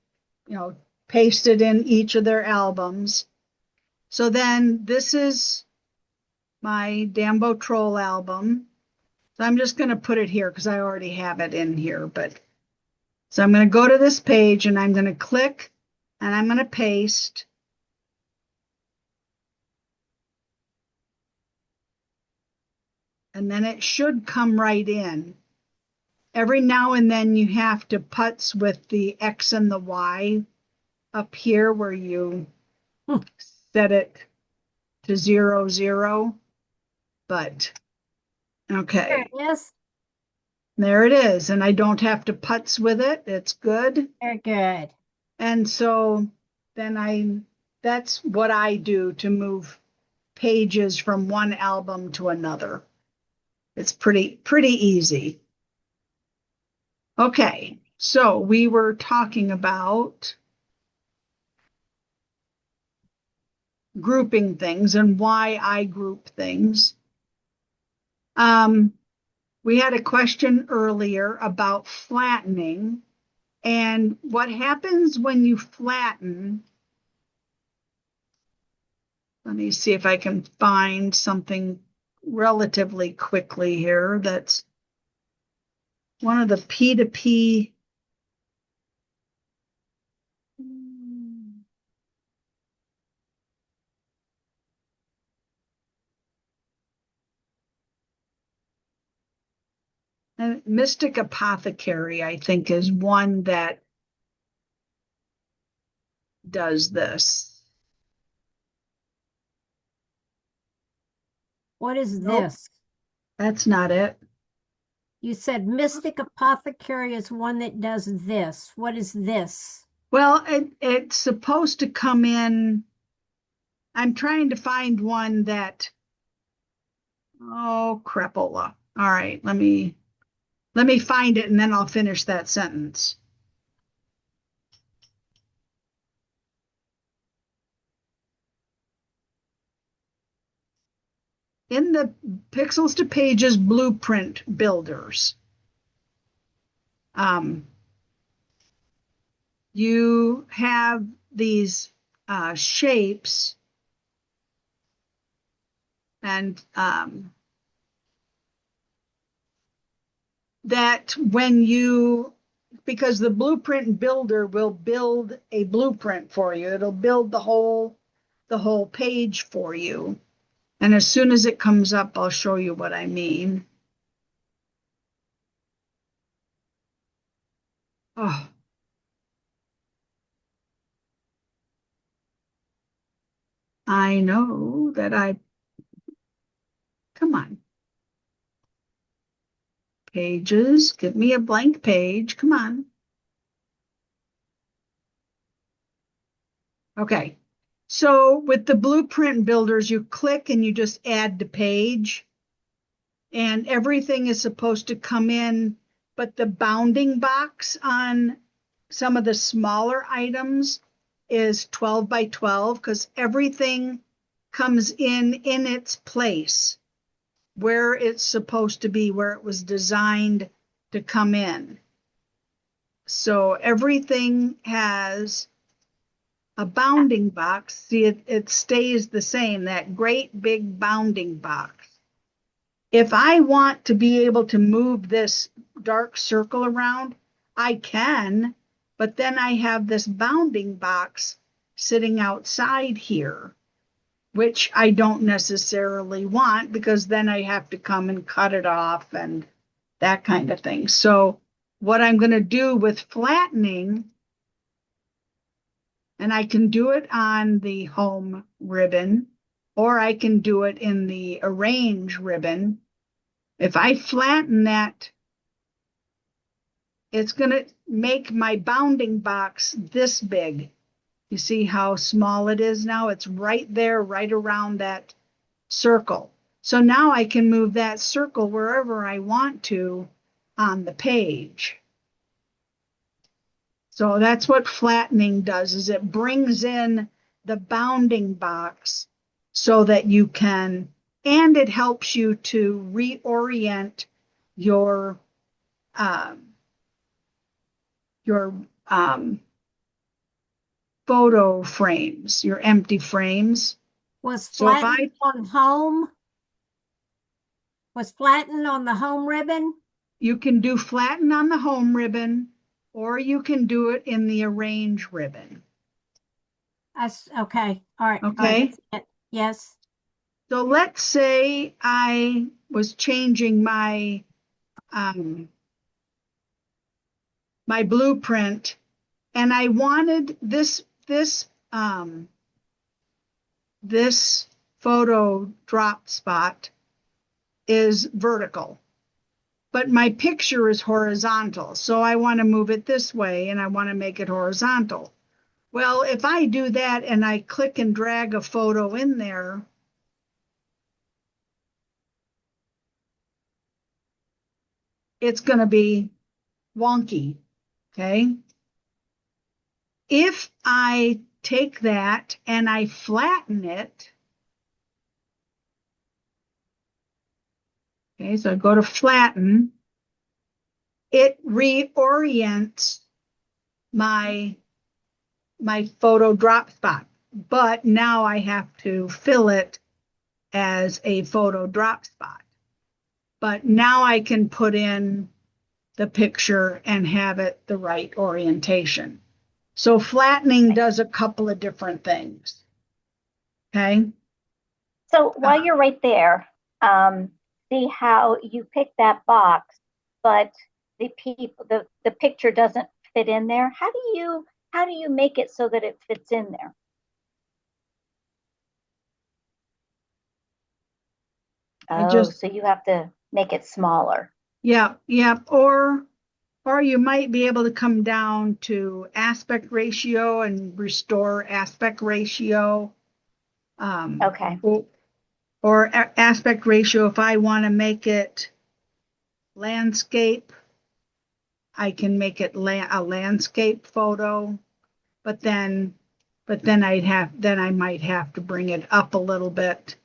paste it in each of their albums. So then this is my Dambo Troll album. So I'm just going to put it here because I already have it in here. But so I'm going to go to this page and I'm going to click and I'm going to paste. And then it should come right in. Every now and then you have to putz with the X and the Y up here where you set it to 0, 0. But There okay, it is. there it is. And I don't have to putz with it. It's good. Very good. And so then that's what I do to move pages from one album to another. It's pretty easy. Okay, so we were talking about grouping things and why I group things. We had a question earlier about flattening and what happens when you flatten. Let me see if I can find something relatively quickly here that's one of the P2P. And Mystic Apothecary, I think, is one that does this. What is Nope. this? That's not it. You said Mystic Apothecary is one that does this. What is this? Well, it's supposed to come in. I'm trying to find one that, oh, crapola. All right, let me find it and then I'll finish that sentence. In the Pixels to Pages blueprint builders, you have these shapes and that because the blueprint builder will build a blueprint for you. It'll build the whole page for you. And as soon as it comes up, I'll show you what I mean. Oh. I know that come on. Pages, give me a blank page, come on. Okay, so with the blueprint builders, you click and you just add the page and everything is supposed to come in, but the bounding box on some of the smaller items is 12 by 12 because everything comes in its place where it's supposed to be, where it was designed to come in. So everything has a bounding box. See, it stays the same, that great big bounding box. If I want to be able to move this dark circle around, I can, but then I have this bounding box sitting outside here, which I don't necessarily want because then I have to come and cut it off and that kind of thing. So what I'm going to do with flattening, And I can do it on the home ribbon, or I can do it in the arrange ribbon. If I flatten that, it's going to make my bounding box this big. You see how small it is now? It's right there, right around that circle. So now I can move that circle wherever I want to on the page. So that's what flattening does, is it brings in the bounding box so that you can, and it helps you to reorient your um, your photo frames, your empty frames. Was So if flattened on home? Was flattened on the home ribbon? you can do flatten on the home ribbon, or you can do it in the arrange ribbon. Okay. All right. All right. Okay. That's it. Yes. So let's say I was changing my my blueprint, and I wanted this photo drop spot is vertical, but my picture is horizontal. So I want to move it this way and I want to make it horizontal. Well, if I do that and I click and drag a photo in there, it's going to be wonky. Okay. If I take that and I flatten it, okay, so I go to flatten, it reorients my photo drop spot, but now I have to fill it as a photo drop spot. But now I can put in the picture and have it the right orientation. So flattening does a couple of different things. Okay. So while you're right there, see how you pick that box, but the picture doesn't fit in there. How do you make it so that it fits in there? I Oh, just, so you have to make it smaller. yeah, yeah. Or you might be able to come down to aspect ratio and restore aspect ratio. Okay. Or aspect ratio, if I want to make it landscape, I can make it a landscape photo, but then I might have to bring it up a little bit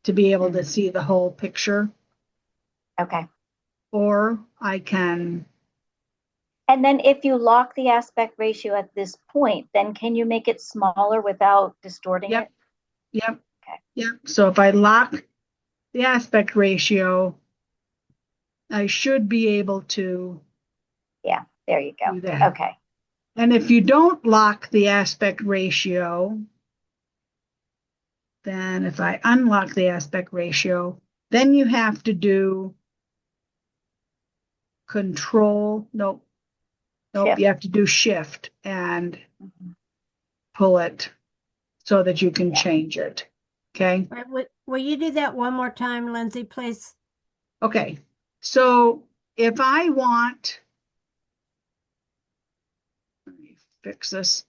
to be able to see the whole picture. Okay. Or I can, And then if you lock the aspect ratio at this point, then can you make it smaller without distorting yep, it? yep, Okay. yep. So if I lock the aspect ratio, I should be able to Yeah, there you do go. that. Okay. And if you don't lock the aspect ratio, then if I unlock the aspect ratio, then you have to do control, nope, Shift. you have to do shift and Mhm. pull it so that you can Yeah. change it. Okay. All right. Will you do that one more time, Lindsay, please? Okay. So if I want, let me fix this.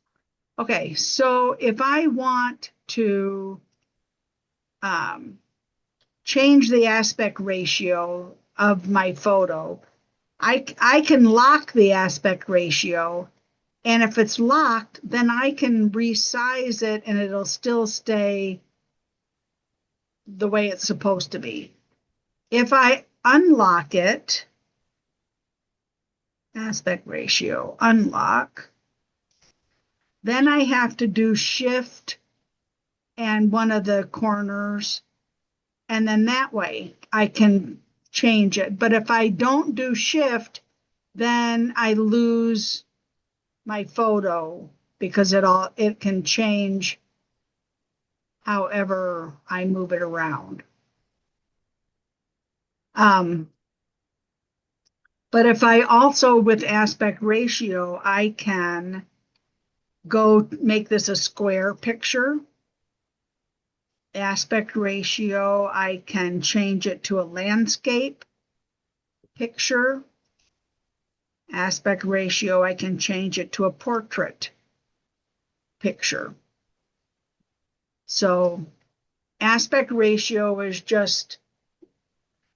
Okay. So if I want to change the aspect ratio of my photo, I can lock the aspect ratio. And if it's locked, then I can resize it and it'll still stay the way it's supposed to be. If I unlock it, aspect ratio, unlock, then I have to do shift and one of the corners. And then that way I can change it. But if I don't do shift, then I lose my photo because it can change however I move it around. But if I also, with aspect ratio, I can go make this a square picture. Aspect ratio, I can change it to a landscape picture. Aspect ratio, I can change it to a portrait picture. So aspect ratio is just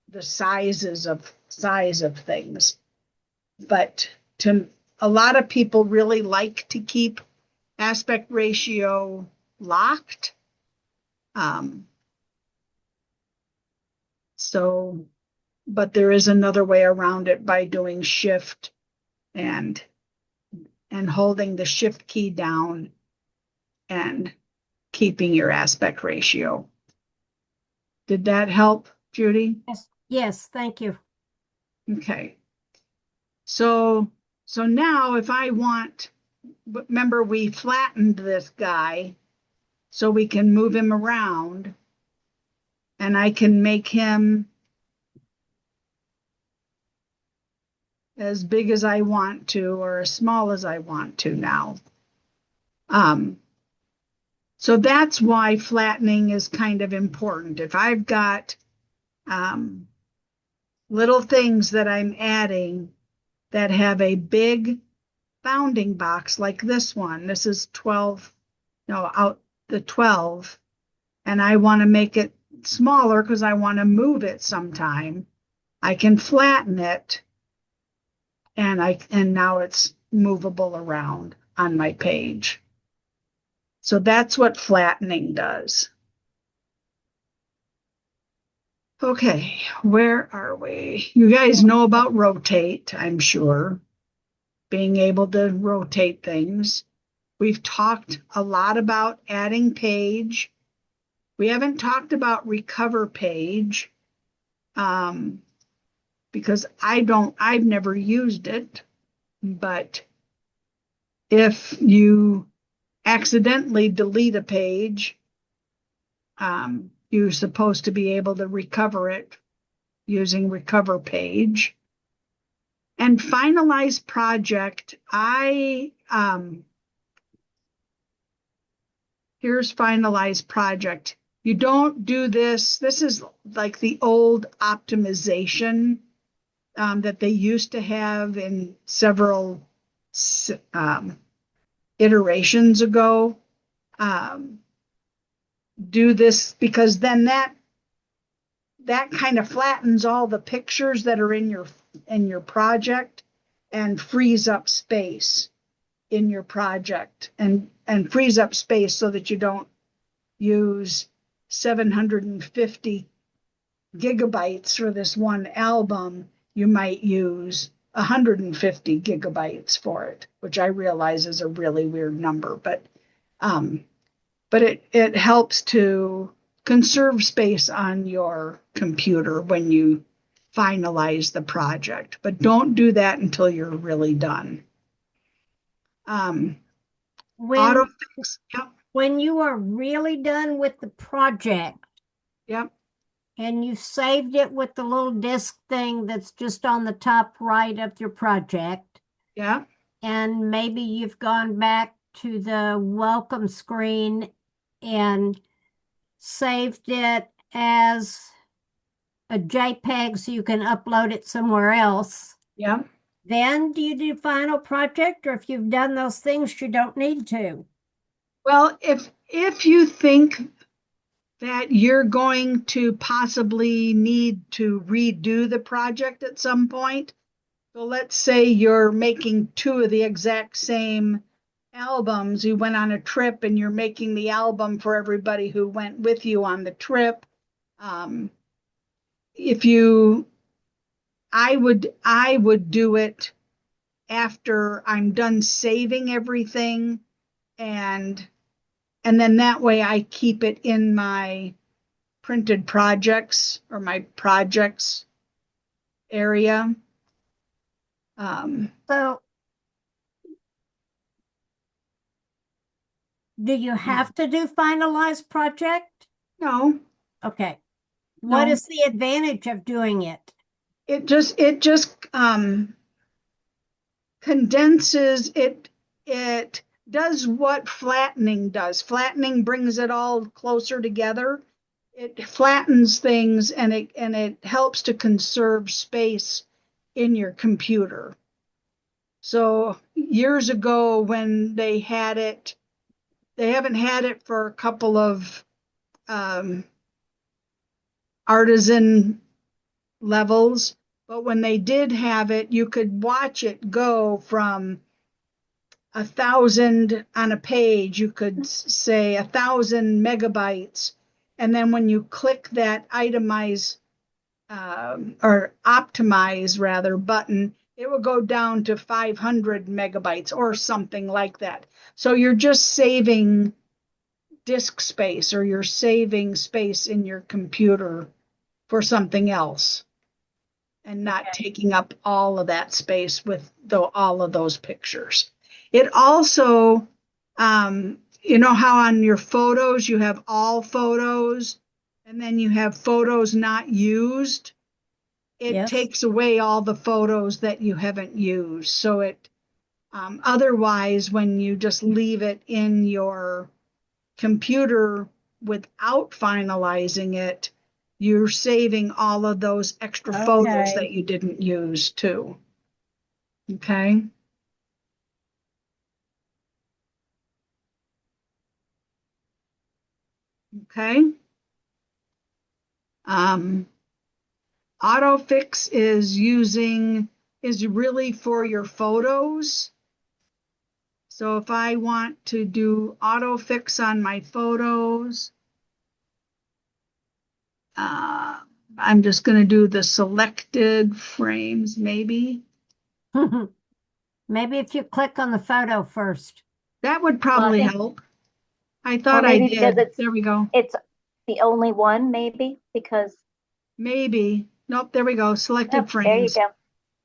the size of things. But a lot of people really like to keep aspect ratio locked. So, but there is another way around it by doing shift and holding the shift key down and keeping your aspect ratio. Did that help, Judy? Yes, thank you. Okay. So now if I want, remember we flattened this guy so we can move him around and I can make him as big as I want to or as small as I want to now. So that's why flattening is kind of important. If I've got little things that I'm adding that have a big bounding box like this one, this is 12, out the 12, and I want to make it smaller because I want to move it sometime, I can flatten it and now it's movable around on my page. So that's what flattening does. Okay, where are we? You guys know about rotate, I'm sure. Being able to rotate things. We've talked a lot about adding page. We haven't talked about recover page because I've never used it. But if you accidentally delete a page, you're supposed to be able to recover it using recover page. And finalize project, here's finalize project. You don't do this. This is like the old optimization that they used to have in several iterations ago. Do this because then that kind of flattens all the pictures that are in your project and frees up space in your project and frees up space so that you don't use 750 gigabytes for this one album. You might use 150 gigabytes for it, which I realize is a really weird number, but it helps to conserve space on your computer when you finalize the project. But don't do that until you're really done. When Autofix, yep, when you are really done with the project yep, and you saved it with the little disk thing that's just on the top right of your project, yep, and maybe you've gone back to the welcome screen and saved it as a JPEG so you can upload it somewhere else. yep. Then do you do final project, or if you've done those things, you don't need to? Well, if you think that you're going to possibly need to redo the project at some point, so let's say you're making two of the exact same albums. You went on a trip and you're making the album for everybody who went with you on the trip. I would do it after I'm done saving everything, and then that way I keep it in my printed projects or my projects area. So do you have to do finalized project? No, Okay. What No. is the advantage of doing it? it just condenses it. does what flattening does. Flattening brings it all closer together. It flattens things and it helps to conserve space in your computer. So years ago when they had it, they haven't had it for a couple of Artisan levels, but when they did have it, you could watch it go from 1,000 on a page, you could say 1,000 megabytes. And then when you click that itemize or optimize rather button, it will go down to 500 megabytes or something like that. So you're just saving disk space or you're saving space in your computer for something else and not taking up all of that space with all of those pictures. It also, you know how on your photos you have all photos and then you have photos not used? It Yes. takes away all the photos that you haven't used. So it, otherwise, when you just leave it in your computer without finalizing it, you're saving all of those extra photos Okay. that you didn't use too. Okay. Okay. Autofix is really for your photos. So if I want to do autofix on my photos, I'm just going to do the selected frames, maybe. Maybe if you click on the photo first. That would probably think- help. I Or thought I maybe because did. There we go. it's the only one, maybe because Maybe. Nope, there we go. Selected there you frames. go.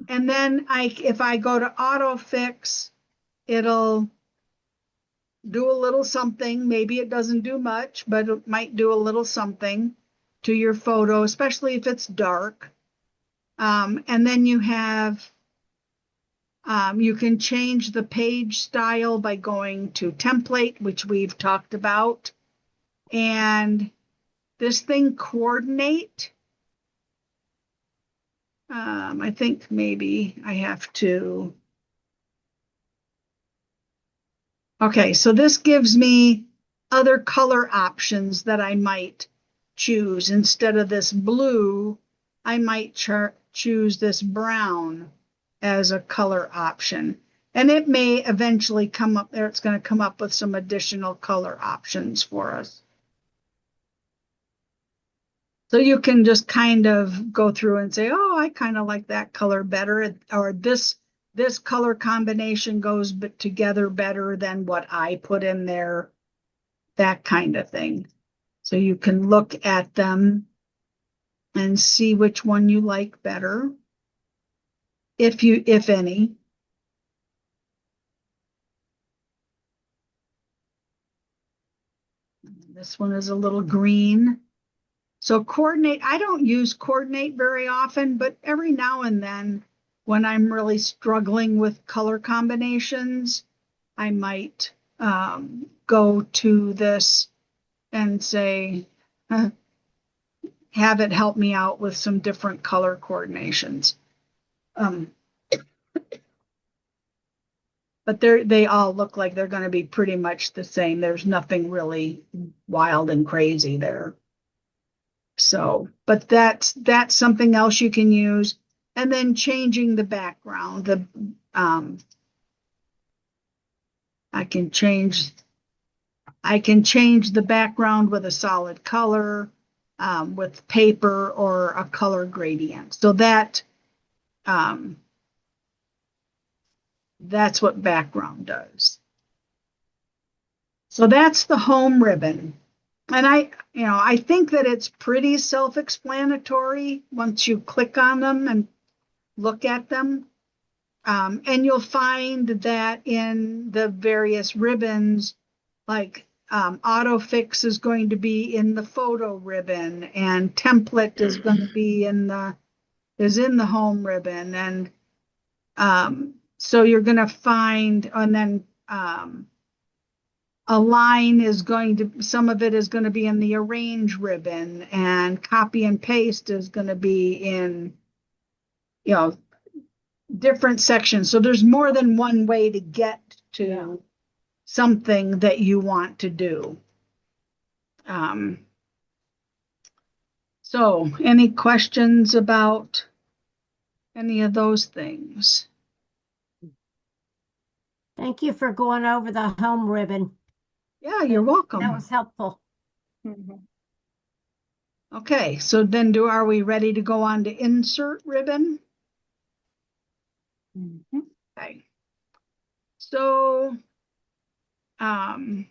And then if I go to autofix, it'll do a little something. Maybe it doesn't do much, but it might do a little something to your photo, especially if it's dark. And then you have, you can change the page style by going to template, which we've talked about. And this thing coordinate, I think maybe I have to. Okay, so this gives me other color options that I might choose. Instead of this blue, I might choose this brown as a color option. And it may eventually come up there. It's going to come up with some additional color options for us. So you can just kind of go through and say, oh, I kind of like that color better, or this color combination goes together better than what I put in there, that kind of thing. So you can look at them and see which one you like better, if any. This one is a little green. So coordinate, I don't use coordinate very often, but every now and then when I'm really struggling with color combinations, I might go to this and say, have it help me out with some different color coordinations. But they all look like they're going to be pretty much the same. There's nothing really wild and crazy there. So, but that's something else you can use. And then changing the background. I can change the background with a solid color, with paper or a color gradient. So that's what background does. So that's the home ribbon. And I think that it's pretty self-explanatory once you click on them and look at them. And you'll find that in the various ribbons, like autofix is going to be in the photo ribbon, and template is going to be in the home ribbon. And so you're going to find, and then align is going to, some of it is going to be in the arrange ribbon, and copy and paste is going to be in, you know, different sections. So there's more than one way to get to Yeah. something that you want to do. So any questions about any of those things? Thank you for going over the home ribbon. Yeah, you're That welcome. was helpful. Mhm. Okay, so then are we ready to go on to insert ribbon? Mhm. Okay. So, um,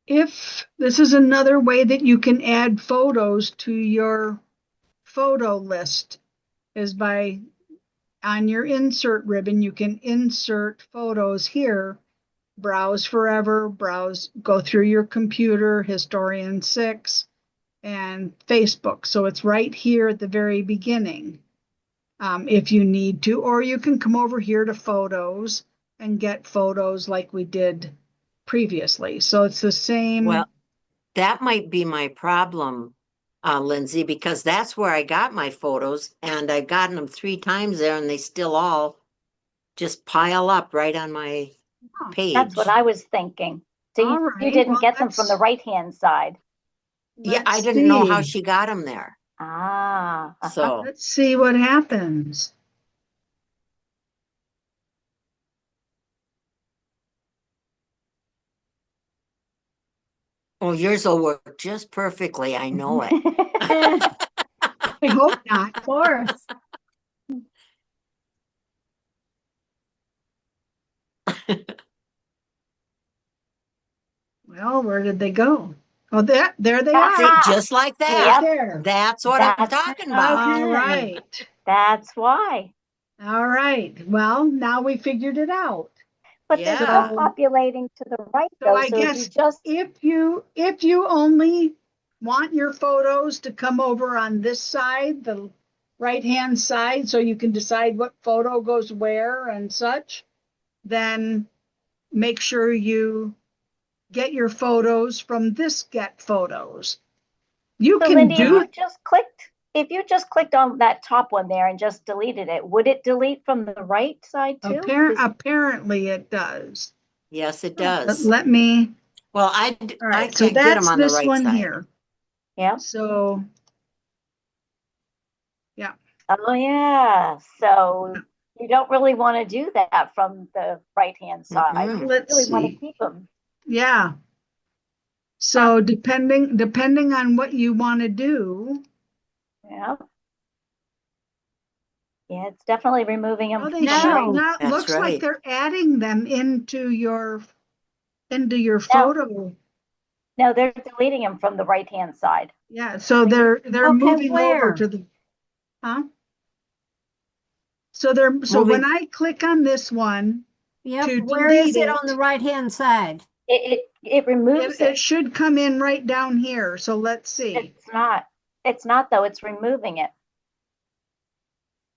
if this is another way that you can add photos to your photo list, is by on your insert ribbon, you can insert photos here, browse forever, browse, go through your computer, Historian 6, and Facebook. So it's right here at the very beginning. If you need to, or you can come over here to photos and get photos like we did previously. So it's the same. Well, that might be my problem, Lindsay, because that's where I got my photos, and I've gotten them 3 times there, and they still all just pile up right on my Oh, page. That's what I was thinking. So All you right, didn't well, get them from the right-hand side. Yeah, I let's didn't know how see. she got them there. Ah, So, Let's see what happens. oh, yours will work just perfectly. I know it. Eh, I hope not. of course. Well, where did they go? Oh, there they See, are. Aha. just like Right that. Yep. there. That's what I'm That's talking about. Okay. All right. That's why. All right. Well, now we figured it out. But they're still Yeah. populating to the right So though. I So if you guess just if you only want your photos to come over on this side, the right-hand side, so you can decide what photo goes where and such, then make sure you get your photos from this get photos. You so can Lindy, do if you just clicked on that top one there and just deleted it, would it delete from the right side too? apparently it does. Yes, it But does. let me, Well, all I right, so can't get them that's on the this right one side. here. Yeah. So, yeah. Oh yeah. So you don't really want to do that from the right-hand side. Mm-mm. You Let's really want to see. keep them. Yeah. So depending on what you want to do, Yeah. Yeah, it's definitely removing them oh, they from the should right. No. not, That's looks like right. they're adding them into your No, photo. no, they're deleting them from the right-hand side. Yeah, so they're Okay, moving over where? to the, huh? So when Moving. I click on this one Yep. to Where is delete it on the it, right-hand side? It removes it it. should come in right down here. So let's see. It's not. It's not though. It's removing it.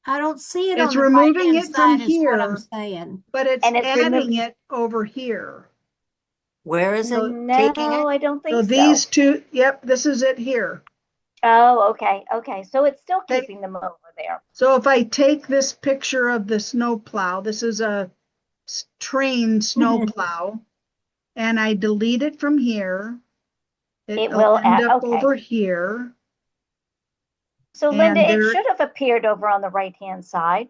I don't see it It's on the removing right-hand it from side is what I'm here, saying. but it's And it's adding removed. it over here. Where is it So, taking No, it? I don't so think so. these two, yep, this is it here. Oh, okay. Okay. So it's still Okay. keeping them over there. So if I take this picture of the snowplow, this is a trained snowplow, and I delete it from here, It it'll will end up okay. over here. So Linda, And it there, should have appeared over on the right-hand side.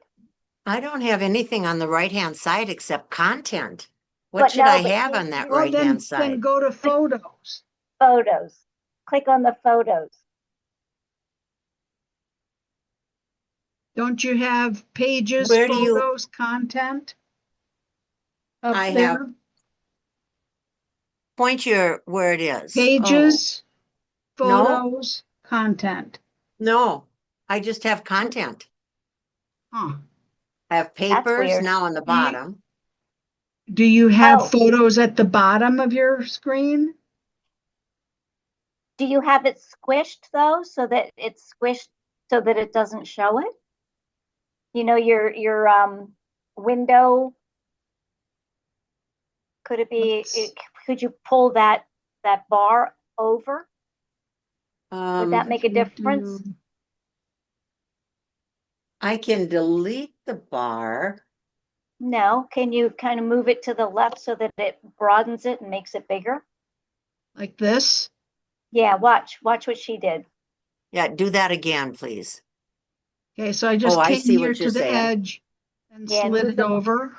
I don't have anything on the right-hand side except content. What But should no, I but have on that oh, right-hand then side? go to photos. photos. Click on the photos. Don't you have pages, Where do you, photos, content up I have, there? point your, where it is. Oh, Pages, no, photos, content. no, I just have content. Huh. I have That's papers weird. now on the Do you, bottom. do you have Oh, photos at the bottom of your screen? do you have it squished though, so that it's squished so that it doesn't show it? You know, your window? Could it be, Let's- could you pull that bar over? Would that Um, make a if you difference? do- I can delete the bar. No, can you kind of move it to the left so that it broadens it and makes it bigger? Like this? Yeah, watch what she did. Yeah, do that again, please. Okay, so I Oh, just I came see here what to you're the saying. edge and Yeah, and slid move it the- over.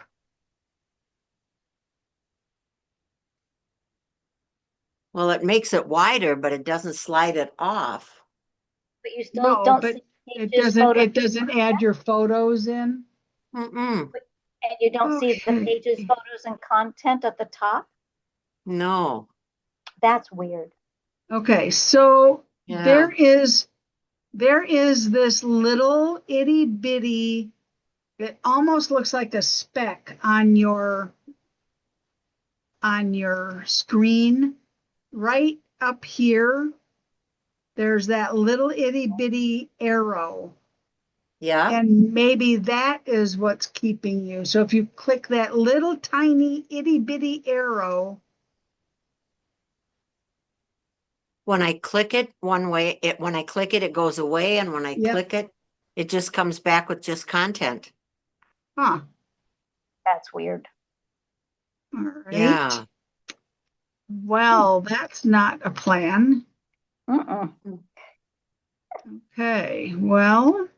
Well, it makes it wider, but it doesn't slide it off. But you still No, don't but see it pages, doesn't, photos, it doesn't add your photos in. Mm-mm, and you don't see the Okay. pages, photos, and content at the top? no. That's weird. Okay, so Yeah. there is this little itty bitty, it almost looks like a speck on your screen right up here. There's that little itty bitty arrow. Yeah. And maybe that is what's keeping you. So if you click that little tiny itty bitty arrow, When I click it one way, when I click it, it goes away. And when I Yep. click it, it just comes back with just content. huh? That's weird. All right. Yeah. Well, that's not a plan. Mm-mm. Okay, well.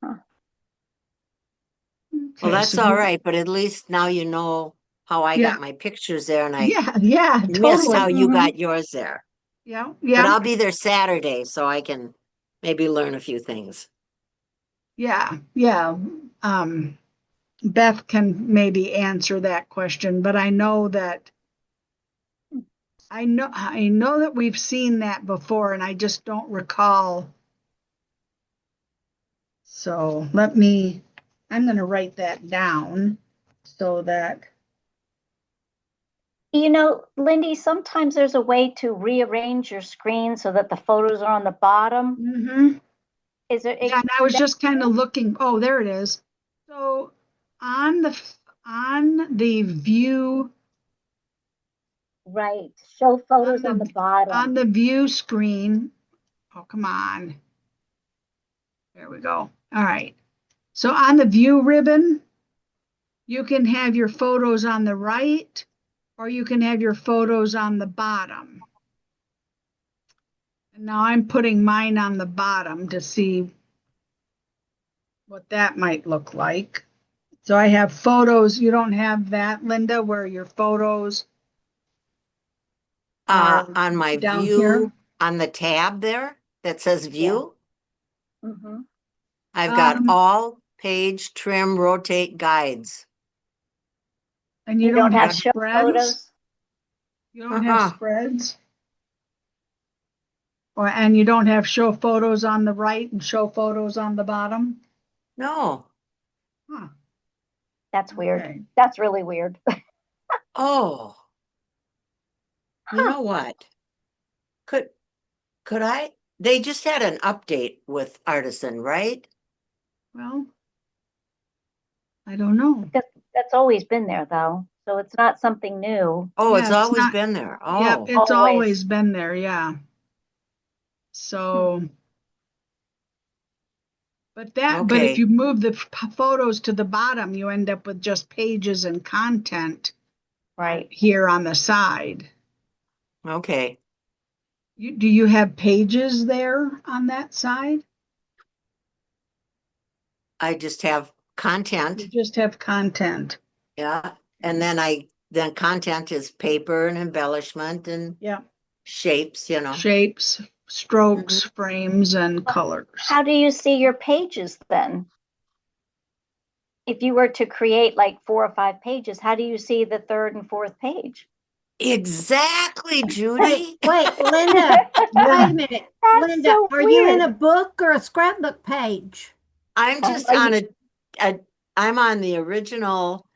Huh. Well, Okay, that's so all right, but at least now you know how I Yeah. got my pictures there, and I Yeah, missed how totally. you Mhm. got yours there. Yeah, But yeah, I'll be there Saturday, so I can maybe learn a few things. yeah. Beth can maybe answer that question, but I know that I know that we've seen that before, and I just don't recall. So I'm going to write that down so that, You know, Lindy, sometimes there's a way to rearrange your screen so that the photos are on the bottom. Mhm. Is there? Yeah, and I was just kind of looking, oh, there it is. So on the view, Right. Show photos on on the- the bottom. on the view screen, oh, come on. There we go. All right. So on the view ribbon, you can have your photos on the right, or you can have your photos on the bottom. And now I'm putting mine on the bottom to see what that might look like. So I have photos. You don't have that, Linda, where your photos are On my down view, here. on the tab there that says view, Mm-hmm. I've got Um, all page trim rotate guides. And You don't have have show spreads. photos? You don't have Uh-uh. spreads. And you don't have show photos on the right and show photos on the bottom. No. Huh. That's weird. Okay. That's really weird. Oh, you Huh. know what? Could I? They just had an update with Artisan, right? Well, I don't know. That's always been there, though. So it's not something new. Oh, Yeah, it's it's always not- been there. Yep, Oh, it's Always. always been there. Yeah. So, but if okay. you move the photos to the bottom, you end up with just pages and content Right. here on the side. Okay. Do you have pages there on that side? I just have You content. just have content. Yeah. And then content is paper and embellishment and Yeah. shapes, Shapes, strokes, frames, and Well, colors. How do you see your pages then? If you were to create like 4 or 5 pages, how do you see the third and fourth page? Exactly, Wait, Judy. wait, Linda, wait a minute. That's Linda, so are you in weird. a book or a scrapbook page? I'm just Are on you- I'm on the original,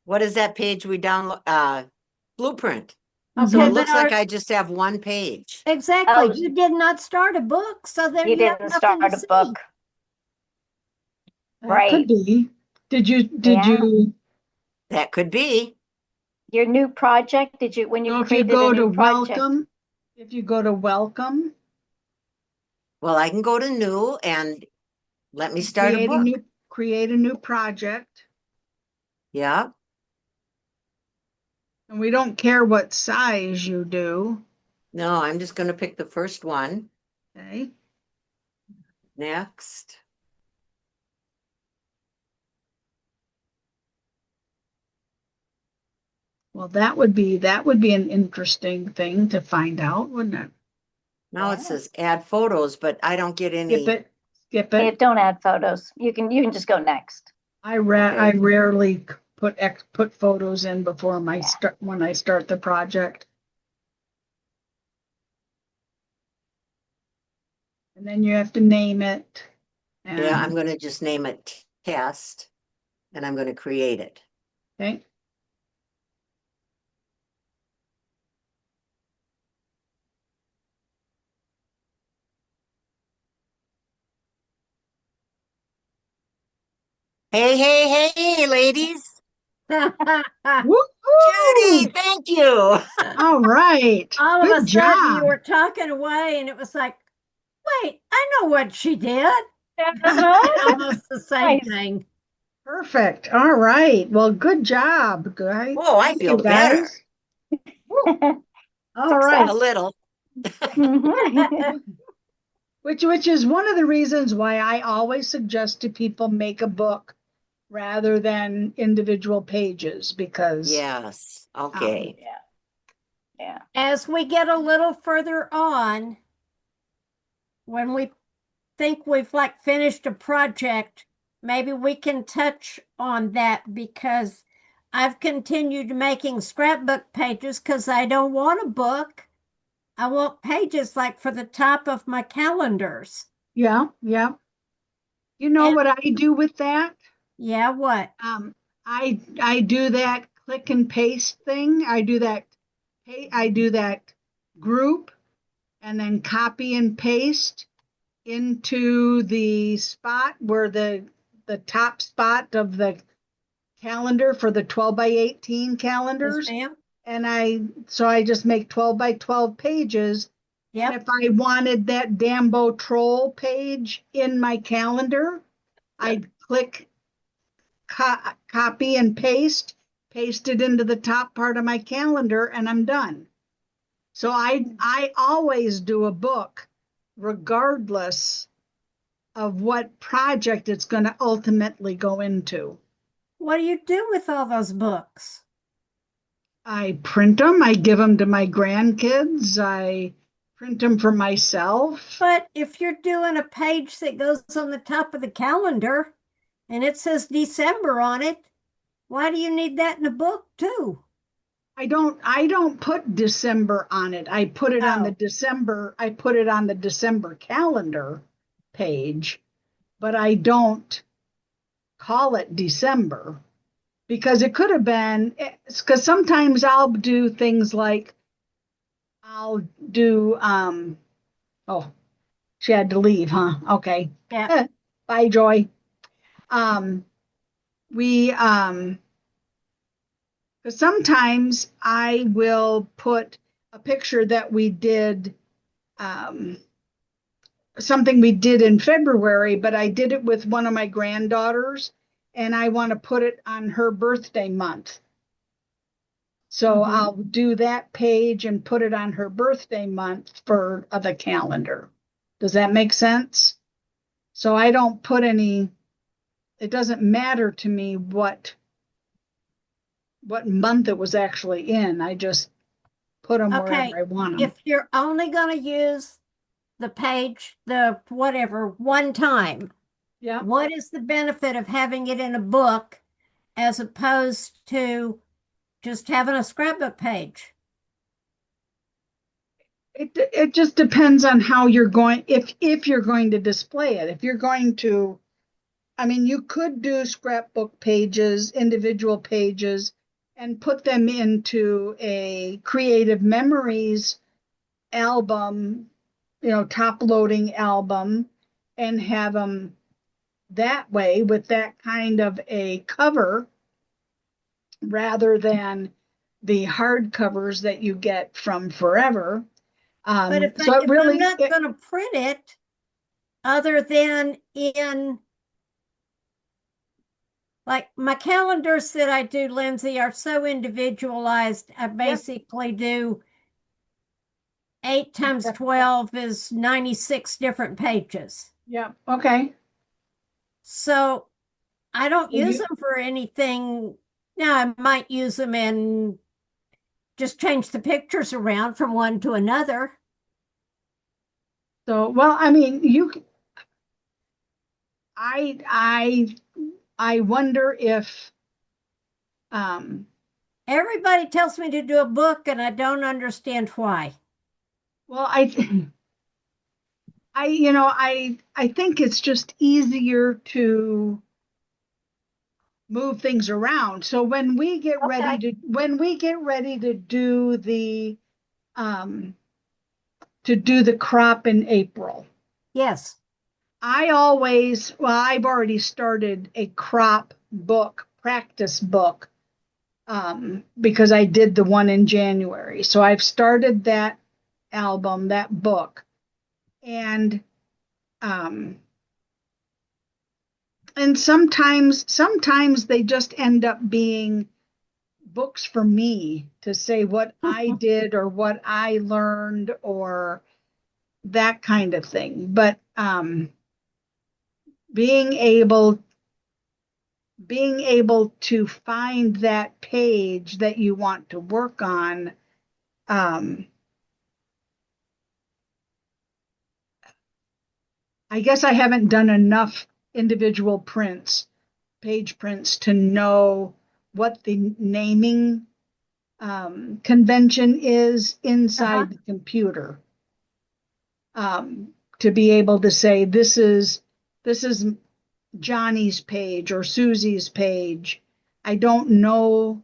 what is that page we download? Blueprint. So Okay, it but looks like I just have one page. exactly, Oh, you did not start a book, so there You you have didn't nothing start to a see. book. That could Right. be. Did Yeah. you, That could be. Your new project, when you so if you created a go new to project? welcome, if you go to welcome, Well, I can go to new and let me and start a book. create a new project, Yeah. and we don't care what size you do, No, I'm just going to pick the first one. okay? Next. Well, that would be an interesting thing to find out, wouldn't it? Now it Yeah. says add photos, but I don't get Skip any. it, skip Hey, it. don't add photos. You can just go next. I Okay. rarely put photos in before Yeah. when I start the project. And then you have to name it. Yeah, I'm And going to just name it test and I'm going to create it. okay. Hey, ladies. Woo-hoo! Judy, thank you. All right. All of a Good sudden you job. were talking away and it was like, wait, I know what she did. Almost the same Nice. thing. Perfect. All right. Well, good job, guys. Oh, I Thank you, feel better. guys. Woo. All right. A Success. little. Which is one of the reasons why I always suggest to people make a book rather than individual pages because Yes. Okay. Yeah. Yeah. As we get a little further on, when we think we've like finished a project, maybe we can touch on that because I've continued making scrapbook pages because I don't want a book. I want pages like for the top of my calendars. yeah, yeah. You know And what I do with that? yeah, what? I do that click and paste thing. I do that group and then copy and paste into the spot where the top spot of the calendar for the 12 by 18 Yes, calendars. ma'am. And I just make 12 by 12 pages. And Yep. if I wanted that Dambo troll page in my calendar, I'd click copy and paste it into the top part of my calendar, and I'm done. So I always do a book, regardless of what project it's going to ultimately go into. What do you do with all those books? I print them, I give them to my grandkids, I print them for myself. But if you're doing a page that goes on the top of the calendar and it says December on it, why do you need that in a book too? I don't put December on it. I put it on the Oh, December calendar page, but I don't call it December because it could have been because sometimes I'll do things like I'll do oh, she had to leave, huh? Okay. yeah. Bye, Joy. Um we because sometimes I will put a picture that we did um something we did in February, but I did it with one of my granddaughters and I want to put it on her birthday month. So Mhm. I'll do that page and put it on her birthday month for the calendar. Does that make sense? So I don't put any, it doesn't matter to me what month it was actually in. I just put them wherever Okay. I want them. If you're only going to use the page, the whatever, one time, Yeah. what is the benefit of having it in a book as opposed to just having a scrapbook page? It just depends on how you're going, if you're going to display it. If you're going to, I mean, you could do scrapbook pages, individual pages, and put them into a creative memories album, top loading album, and have them that way with that kind of a cover rather than the hard covers that you get from Forever. But So it if I'm really, not going to print it other than in, like, my calendars that I do, Lindsay, are so individualized. I basically do 8 times 12 is 96 different pages. yeah, okay. So I don't Well, use them for anything. Now, I might use them and just change the pictures around from one to another. So, well, I mean, I, I, I wonder if, um, Everybody tells me to do a book, and I don't understand why. well, I think it's just easier to move things around. So Okay. when we get ready um, to do the crop in April, Yes. I've already started a crop book, practice book, because I did the one in January. So I've started that album, that book, and um, sometimes they just end up being books for me to say what I did or what I learned or that kind of thing. But being able being able to find that page that you want to work on, um, I guess I haven't done enough individual prints, page prints, to know what the naming convention is Uh-huh. inside the computer, to be able to say this is Johnny's page or Susie's page. I don't know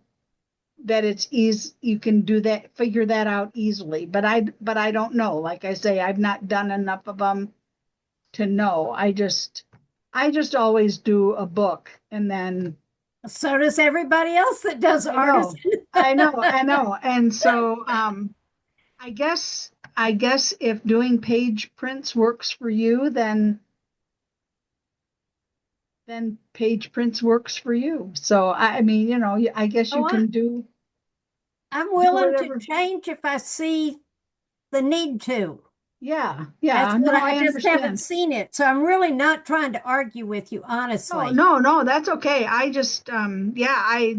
that it's easy. You can do that, figure that out easily, but I don't know. Like I say, I've not done enough of them to know. I just always do a book and then So does everybody else that does I know, artisan. I know. And so I guess if doing page prints works for you, then page prints works for you. So I mean, I guess you Oh, can I'm do willing to whatever. change if I see the need to. Yeah, That's yeah. what No, I I just haven't understand. seen it. So I'm really not trying to argue with you, No, honestly. no, no, that's okay. I just yeah, I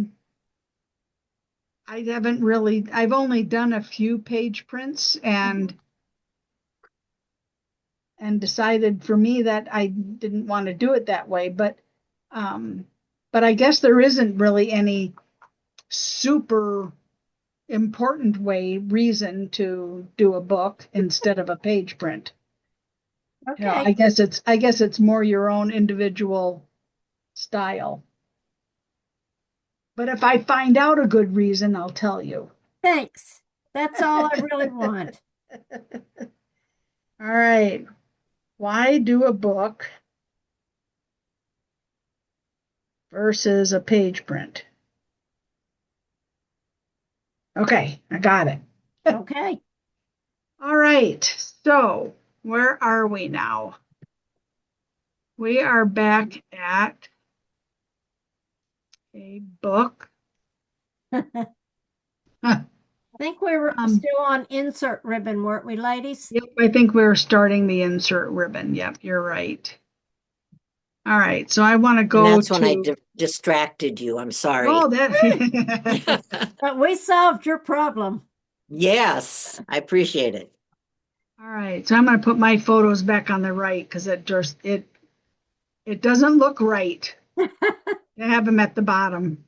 haven't really I've only done a few page prints Mhm. and decided for me that I didn't want to do it that way. Um but I guess there isn't really any super important reason to do a book instead of a page print. Okay. I guess it's more your own individual style. But if I find out a good reason, I'll tell you. Thanks. That's all I really want. All right. Why do a book versus a page print? Okay, I got it. Okay. All right. So, where are we now? We are back at a book. I think we were Um, still on insert ribbon, weren't we, ladies? yep, I think we're starting the insert ribbon. Yep, you're right. All right. So I want to And go that's when I to, distracted you. I'm no, sorry. that, But we solved your problem. Yes, I appreciate it. all right. So I'm going to put my photos back on the right because it doesn't look right. I have them at the bottom.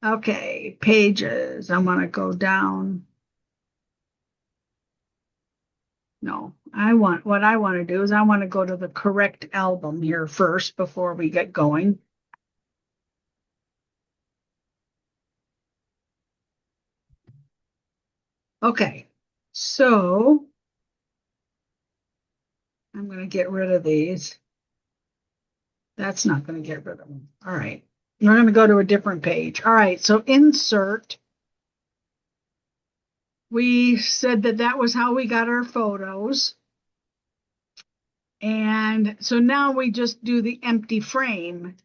Okay, pages. I want to go down. No, what I want to do is I want to go to the correct album here first before we get going. Okay, so I'm going to get rid of these. That's not going to get rid of them. All right. We're going to go to a different page. All right. So insert. We said that that was how we got our photos. And so now we just do the empty frame.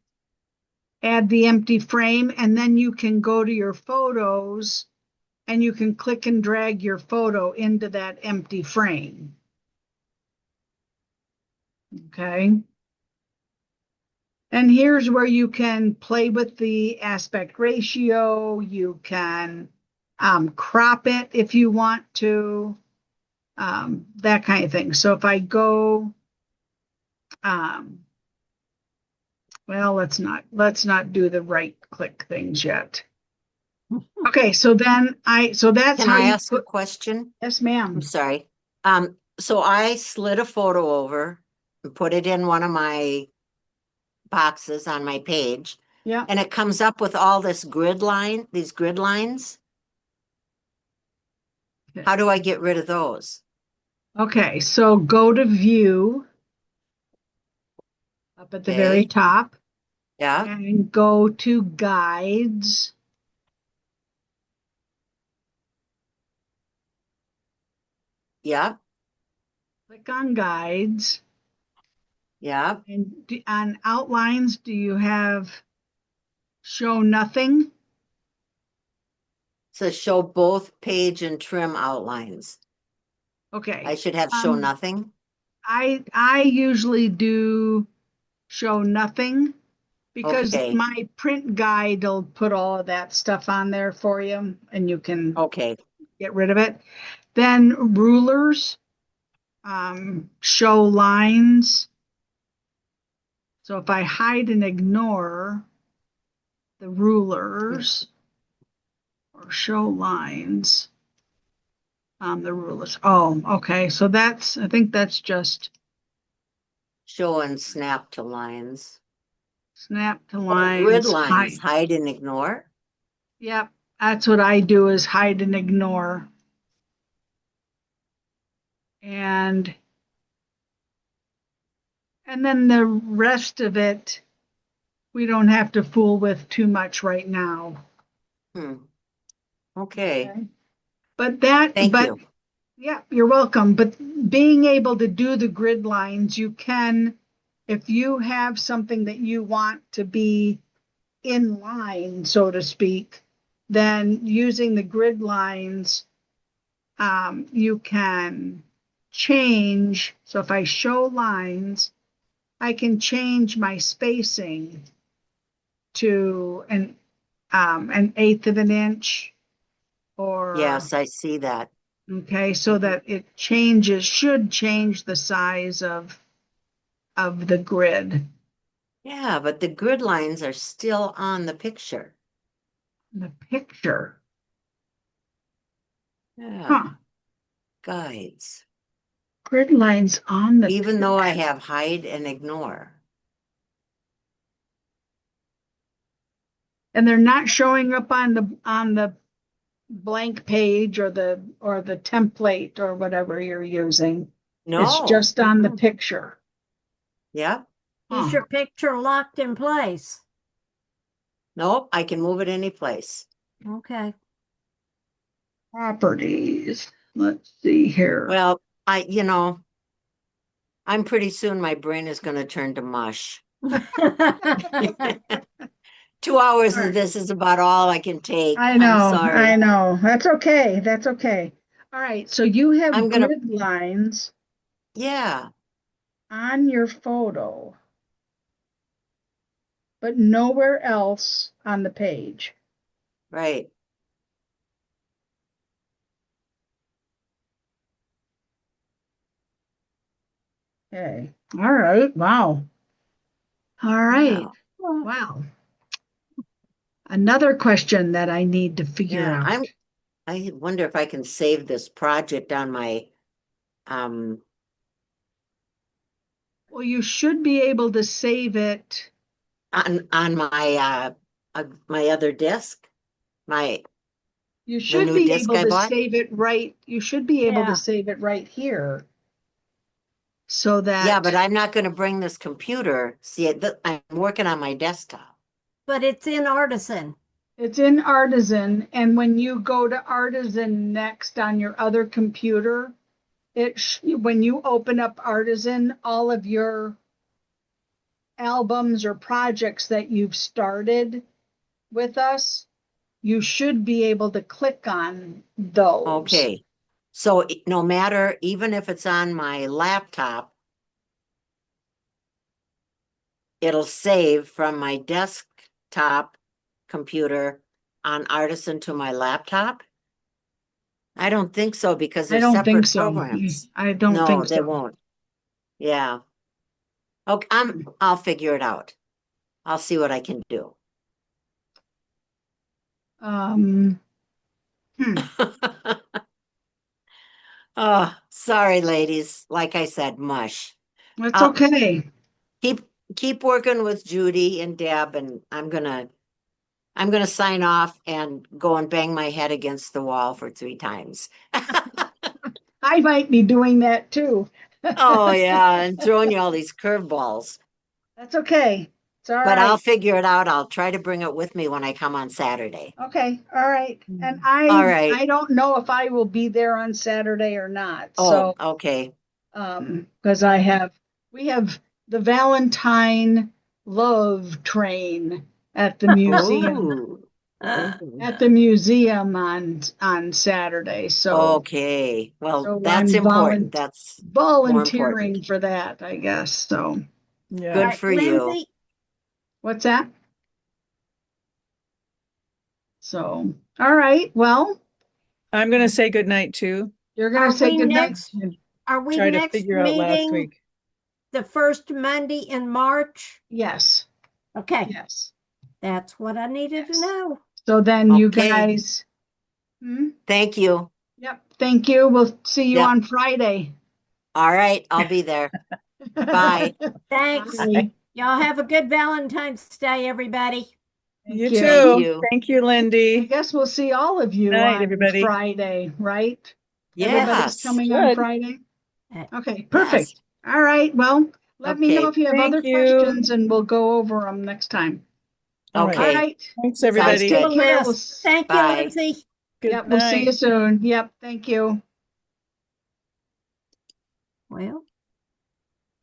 Add the empty frame, and then you can go to your photos and you can click and drag your photo into that empty frame. Okay. And here's where you can play with the aspect ratio. You can crop it if you want to, that kind of thing. So if I go, well, let's not do the right click things yet. Okay, so that's Can how I you ask a put, question? yes, I'm ma'am. sorry. So I slid a photo over and put it in one of my boxes on my page, Yeah. and it comes up with all these grid lines. How do I get rid of those? Okay, so go to view up at the very Okay, top yeah, and go to guides. yeah, Click on guides. yeah. And on outlines, do you have show nothing? So show both page and trim outlines. Okay. I should have show nothing. I usually do show nothing because Okay, my print guide will put all of that stuff on there for you and you can okay, get rid of it. Then rulers, show lines. So if I hide and ignore the rulers or show lines on the rulers. Oh, okay. So I think that's just show and snap to lines. snap to Oh, grid lines, lines, hide. hide and ignore. Yep. That's what I do is hide and ignore. And then the rest of it, we don't have to fool with too much right now. Hmm. Okay, Okay. But thank you. yeah, you're welcome. But being able to do the grid lines, you can, if you have something that you want to be in line, so to speak, then using the grid lines, you can change. So if I show lines, I can change my spacing to an eighth of an inch or Yes, I see that. okay, so Mhm. that it should change the size of the grid. Yeah, but the grid lines are still on the picture. The picture. Yeah, Huh. guides. Grid lines on the Even though I picture. have hide and ignore. And they're not showing up on the blank page or the template or whatever you're using. It's No. just on the Mm-mm. picture. Yeah. Is Huh. your picture locked in place? Nope. I can move it any place. Okay. Properties. Let's see here. Well, I'm pretty soon my brain is going to turn to mush. 2 hours All of right. this is about all I can take. I I'm know, sorry. I know. That's okay. That's okay. All right. So you have I'm gonna, grid lines yeah, on your photo, but nowhere else on the page. right. Okay. All right. Wow. All right. Yeah. Wow. Another question that I need to figure Yeah. out. I wonder if I can save this project on my, um, Well, you should be able to save it. on my other disk, the You should new be disk able I to bought. save it right. You should be able to Yeah. save it right here. so that. Yeah, but I'm not gonna bring this computer. See, I'm working on my desktop. But it's in Artisan. It's in Artisan, and when you go to Artisan next on your other computer, when you open up Artisan, all of your albums or projects that you've started with us, you should be able to click on those. Okay. So no matter, even if it's on my laptop, it'll save from my desktop computer on Artisan to my laptop? I don't think so because I they're don't think separate so. programs. I don't No, think they so. won't. Yeah. Okay, I'll figure it out. I'll see what I can do. Um, hmm, Oh, sorry, ladies. Like I said, mush. that's I'll okay. keep keep working with Judy and Deb, and I'm gonna sign off and go and bang my head against the wall for 3 times. I might be doing that too. Oh yeah, and throwing you all these curveballs. That's okay. It's all But I'll right. figure it out. I'll try to bring it with me when I come on Saturday. Okay, all right. And All I right. I don't know if I will be there on Saturday or not. Oh, So, okay. because we have the Valentine Love Train at the museum Ooh. at the museum on Saturday. Okay. Well, So that's I'm important. That's more important. volunteering for that, I guess. So, All Yeah. Good right, for you. Lindsay, what's that? So, all right. Well, I'm gonna say goodnight too. you're gonna are say we goodnight. next, are we Try to next figure out last meeting week. the first Monday in March? Yes, Okay, yes. that's what I needed to Yes. know. So then you Okay. guys, Thank you. yep, thank you. We'll see you Yep. on Friday. All right. I'll be there. Bye. Thanks. Bye. Y'all have a good Valentine's Day, everybody. Thank You you. Thank too. you. Thank you, I Lindy. guess we'll see all of you Night, on everybody. Friday, right? Yes. Everybody's Yes. coming on Good. Friday? Uh, Okay, Yes. perfect. All right, well, let me know Okay. if you have Thank other you. questions and we'll go over them next time. All right. All Okay. right, Thanks, Sounds everybody. good. a take care. list. Thank you, Bye. Lindsay. Good Yep, we'll see you night. soon. Yep, thank you. Well,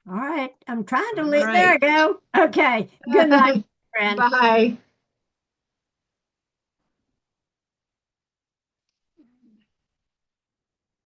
all right. I'm trying to All leave. There I right. go. Okay. Good night, friend. Bye.